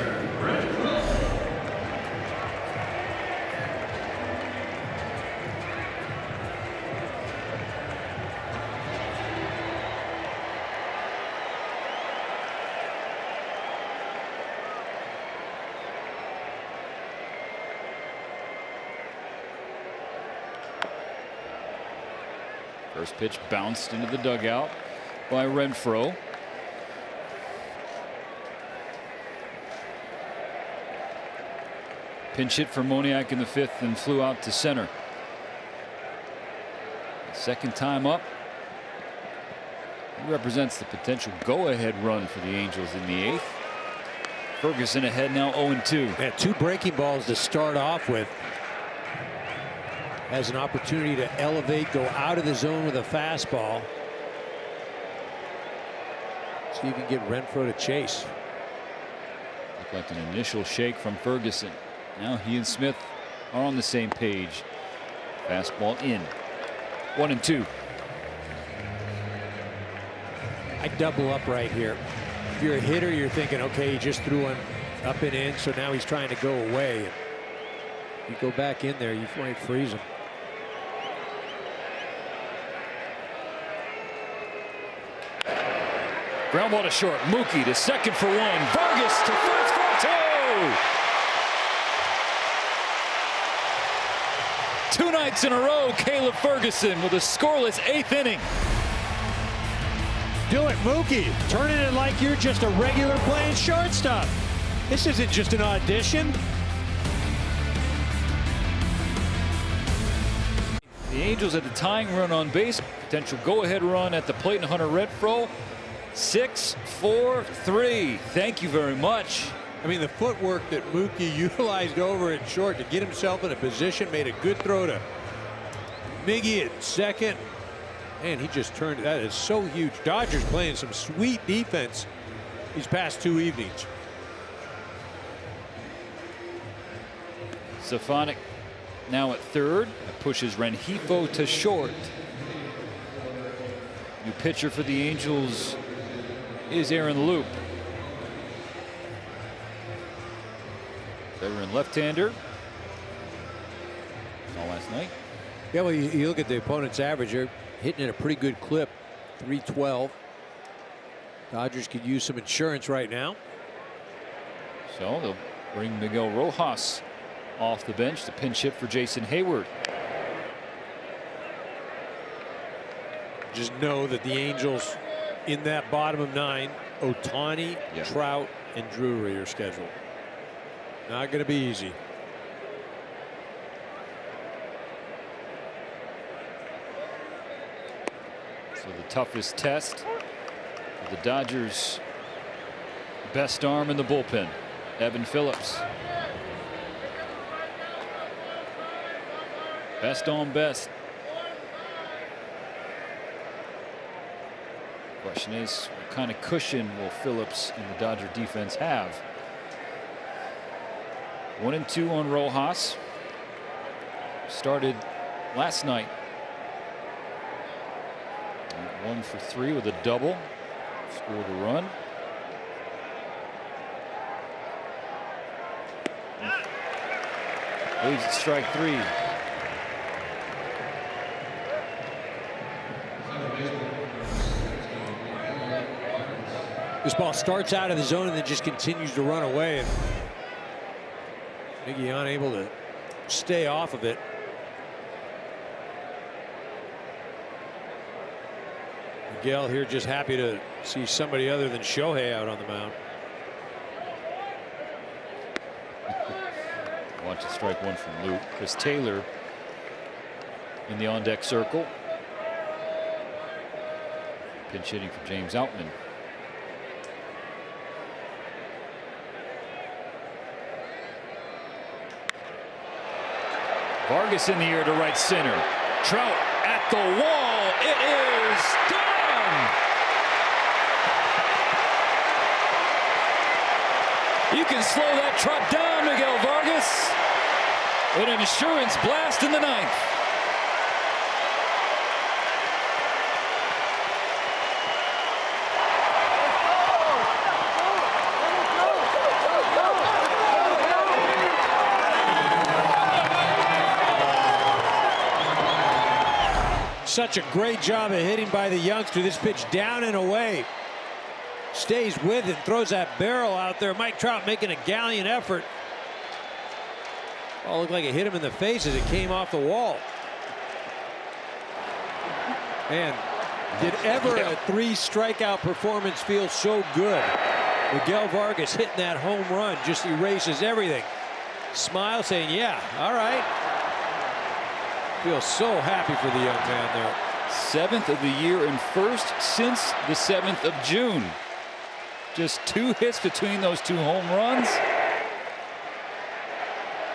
First pitch bounced into the dugout by Renfroe. Pinch hit for Moniak in the 5th and flew out to center. Second time up. He represents the potential go-ahead run for the Angels in the 8th. Ferguson ahead now 0-2. Had 2 breaking balls to start off with. Has an opportunity to elevate, go out of the zone with a fastball. See if you can get Renfroe to chase. Looked like an initial shake from Ferguson. Now he and Smith are on the same page. Fastball in. 1-2. I double up right here. If you're a hitter, you're thinking, okay, he just threw one up and in, so now he's trying to go away. You go back in there, you might freeze him. Ground ball to short. Mookie to second for 1. Vargas to first for 2. 2 nights in a row, Caleb Ferguson with a scoreless 8th inning. Do it, Mookie. Turning it like you're just a regular playing shortstop. This isn't just an audition. The Angels had the tying run on base. Potential go-ahead run at the plate, and Hunter Renfroe. 6-4-3. Thank you very much. I mean, the footwork that Mookie utilized over at short to get himself in a position, made a good throw to Miggy at second. And he just turned. That is so huge. Dodgers playing some sweet defense these past 2 evenings. Stefanik now at third. That pushes Rengifo to short. New pitcher for the Angels is Aaron Loup. Veteran left-hander. Saw last night. Yeah, well, you look at the opponent's average. They're hitting at a pretty good clip. 312. Dodgers could use some insurance right now. So they'll bring Miguel Rojas off the bench to pinch hit for Jason Hayward. Just know that the Angels in that bottom of 9, Ohtani, Trout, and Drury are scheduled. Not going to be easy. So the toughest test for the Dodgers' best arm in the bullpen, Evan Phillips. Best on best. Question is, what kind of cushion will Phillips and the Dodger defense have? 1-2 on Rojas. Started last night. 1 for 3 with a double. Scored a run. Leaves at strike 3. This ball starts out of the zone and then just continues to run away. And Miggy unable to stay off of it. Miguel here just happy to see somebody other than Shohei out on the mound. Watch a strike 1 from Luke. Chris Taylor in the on-deck circle. Pinch hitting for James Outman. Vargas in the air to right center. Trout at the wall. It is done. You can slow that trot down, Miguel Vargas. And an insurance blast in the ninth. Such a great job of hitting by the youngster. This pitch down and away. Stays with it, throws that barrel out there. Mike Trout making a gallant effort. Oh, looked like it hit him in the face as it came off the wall. Man, did ever a 3-strikeout performance feel so good? Miguel Vargas hitting that home run just erases everything. Smile saying, yeah, all right. Feels so happy for the young man there. 7th of the year and first since the 7th of June. Just 2 hits between those 2 home runs.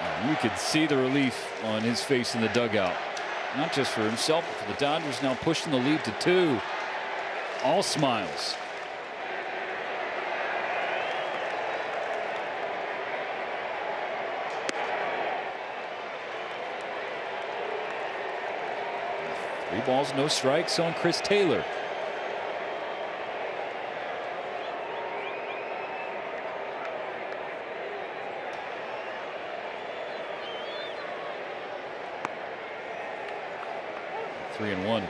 And you could see the relief on his face in the dugout. Not just for himself, but for the Dodgers now pushing the lead to 2. All smiles. Three balls, no strikes on Chris Taylor. Three and one.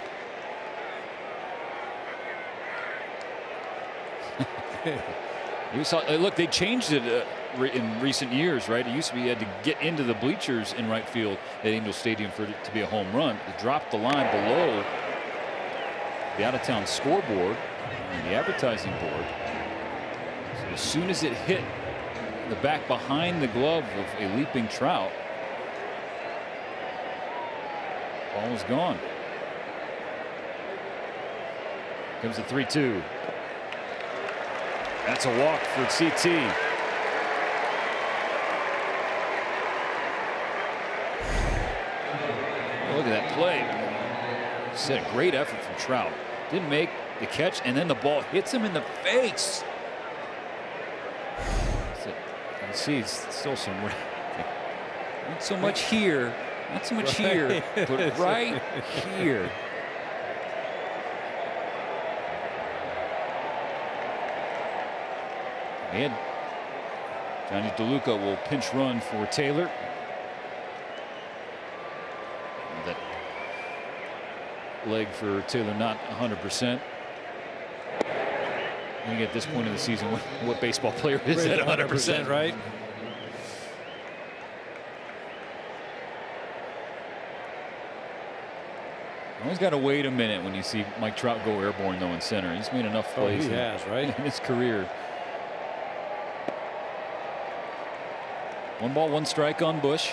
You saw, look, they changed it in recent years, right? It used to be you had to get into the bleachers in right field at Angel Stadium for it to be a home run. They dropped the line below the out-of-town scoreboard and the advertising board. So as soon as it hit the back behind the glove of a leaping Trout, ball was gone. Comes the 3-2. That's a walk for CT. Look at that play. Set a great effort from Trout. Didn't make the catch, and then the ball hits him in the face. You can see it's still some. Not so much here. Not so much here, but right here. And Johnny DeLuca will pinch run for Taylor. That leg for Taylor not 100%. I think at this point in the season, what baseball player is at 100%, right? Always got to wait a minute when you see Mike Trout go airborne though in center. He's made enough plays. He has, right? In his career. 1 ball, 1 strike on Bush.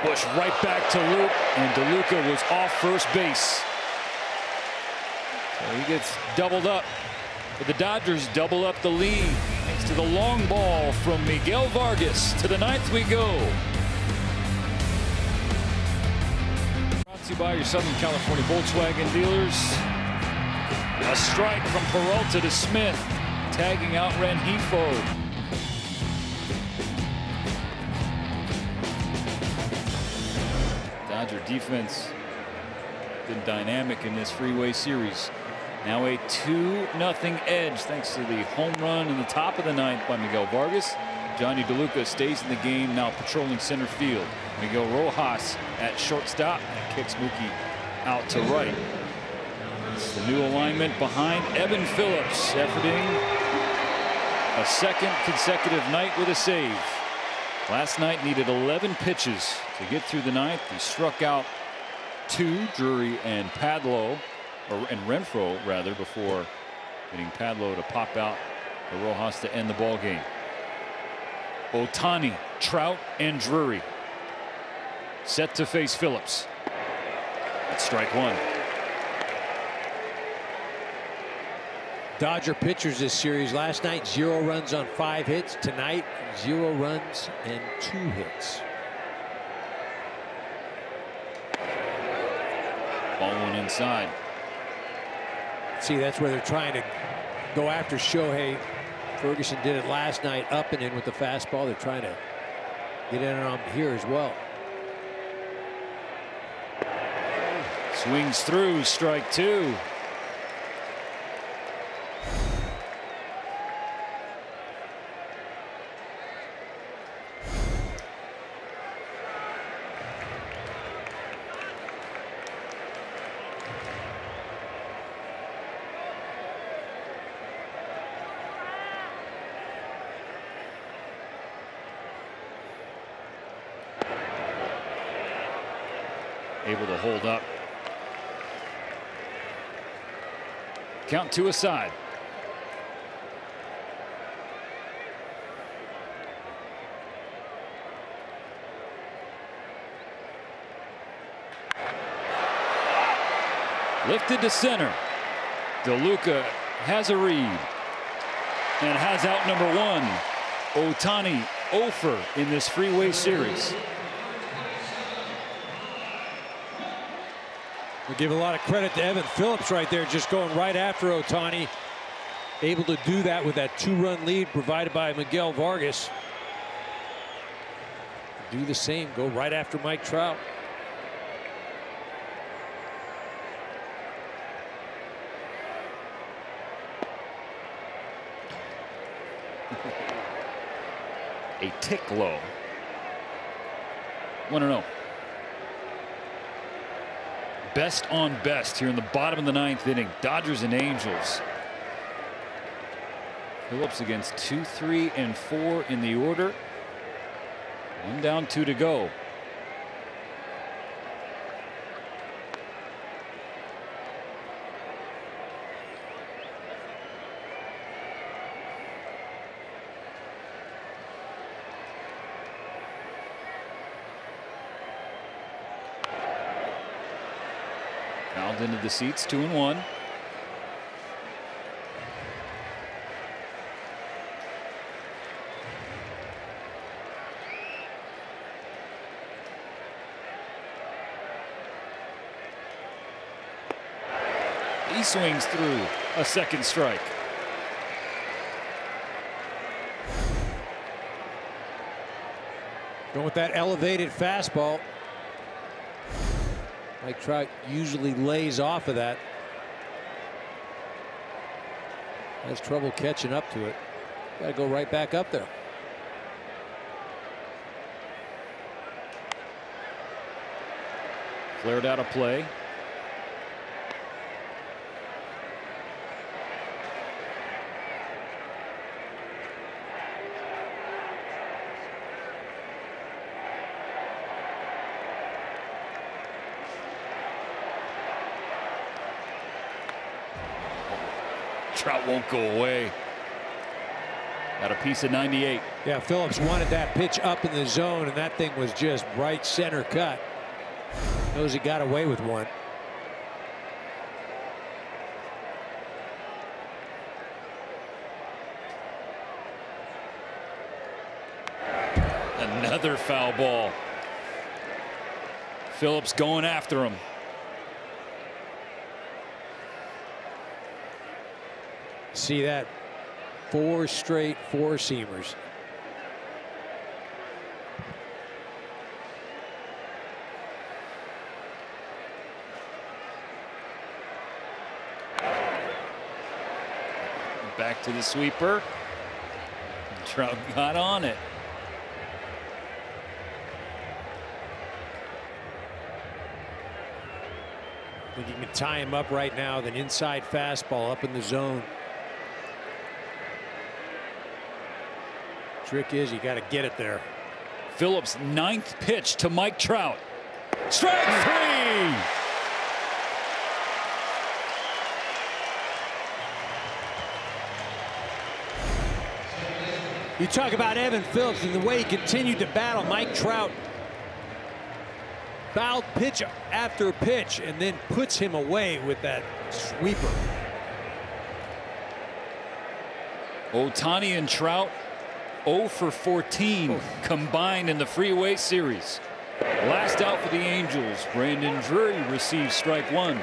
Bush right back to Luke, and DeLuca was off first base. So he gets doubled up. But the Dodgers double up the lead thanks to the long ball from Miguel Vargas. To the 9th we go. Brought to you by your Southern California Volkswagen dealers. A strike from Peralta to Smith, tagging out Rengifo. Dodger defense been dynamic in this freeway series. Now a 2-0 edge thanks to the home run in the top of the 9th by Miguel Vargas. Johnny DeLuca stays in the game, now patrolling center field. Miguel Rojas at shortstop and kicks Mookie out to right. It's the new alignment behind Evan Phillips, efforting a 2nd consecutive night with a save. Last night needed 11 pitches to get through the 9th. He struck out 2, Drury and Padlo. And Renfroe rather, before getting Padlo to pop out for Rojas to end the ball game. Ohtani, Trout, and Drury set to face Phillips. That's strike 1. Dodger pitchers this series last night 0 runs on 5 hits. Tonight 0 runs and 2 hits. Ball one inside. See, that's where they're trying to go after Shohei. Ferguson did it last night, up and in with the fastball. They're trying to get in on him here as well. Swings through, strike two. Able to hold up. Count two aside. Lifted to center. DeLuca has a read and has out number one. Ohtani 0 in this Freeway Series. We give a lot of credit to Evan Phillips right there, just going right after Ohtani. Able to do that with that 2-run lead provided by Miguel Vargas. Do the same, go right after Mike Trout. A tick low. 1-0. Best on best here in the bottom of the 9th inning. Dodgers and Angels. Phillips against 2, 3, and 4 in the order. 1 down, 2 to go. Fouled into the seats, 2-1. He swings through a second strike. Going with that elevated fastball. Mike Trout usually lays off of that. Has trouble catching up to it. Got to go right back up there. Flared out of play. Trout won't go away. Got a piece of 98. Yeah, Phillips wanted that pitch up in the zone, and that thing was just right center cut. Knows he got away with one. Another foul ball. Phillips going after him. See that? 4 straight 4-seamers. Back to the sweeper. Trout got on it. I think you can tie him up right now. Then inside fastball up in the zone. Trick is you got to get it there. Phillips' 9th pitch to Mike Trout. Strike 3. You talk about Evan Phillips and the way he continued to battle Mike Trout. Fouled pitch after pitch and then puts him away with that sweeper. Ohtani and Trout 0 for 14 combined in the Freeway Series. Last out for the Angels. Brandon Drury receives strike one.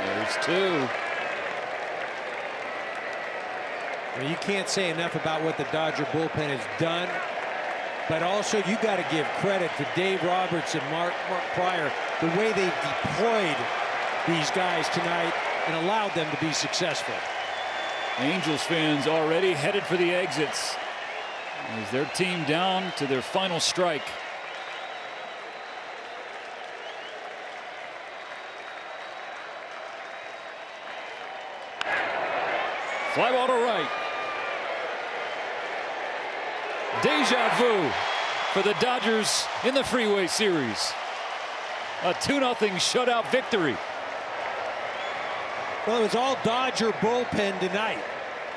There's two. Well, you can't say enough about what the Dodger bullpen has done, but also you got to give credit to Dave Roberts and Mark Prior, the way they deployed these guys tonight and allowed them to be successful. Angels fans already headed for the exits as their team down to their final strike. Fly ball to right. Deja vu for the Dodgers in the Freeway Series. A 2-0 shutout victory. Well, it was all Dodger bullpen tonight,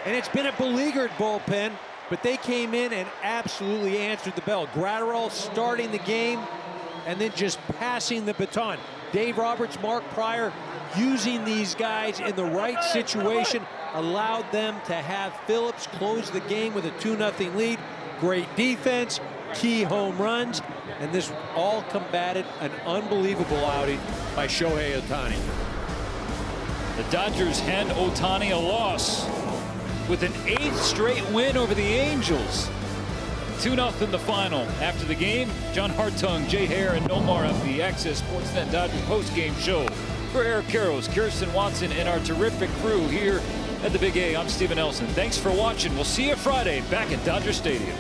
and it's been a beleaguered bullpen, but they came in and absolutely answered the bell. Graterol starting the game and then just passing the baton. Dave Roberts, Mark Prior using these guys in the right situation allowed them to have Phillips close the game with a 2-0 lead. Great defense, key home runs, and this all combated an unbelievable outing by Shohei Ohtani. The Dodgers hand Ohtani a loss with an 8th straight win over the Angels. 2-0 the final. After the game, John Hartung, Jay Hare, and Nomar of the Access Sportsnet Dodgers postgame show. For Eric Karros, Kirsten Watson, and our terrific crew here at the Big A, I'm Stephen Nelson. Thanks for watching. We'll see you Friday back at Dodger Stadium.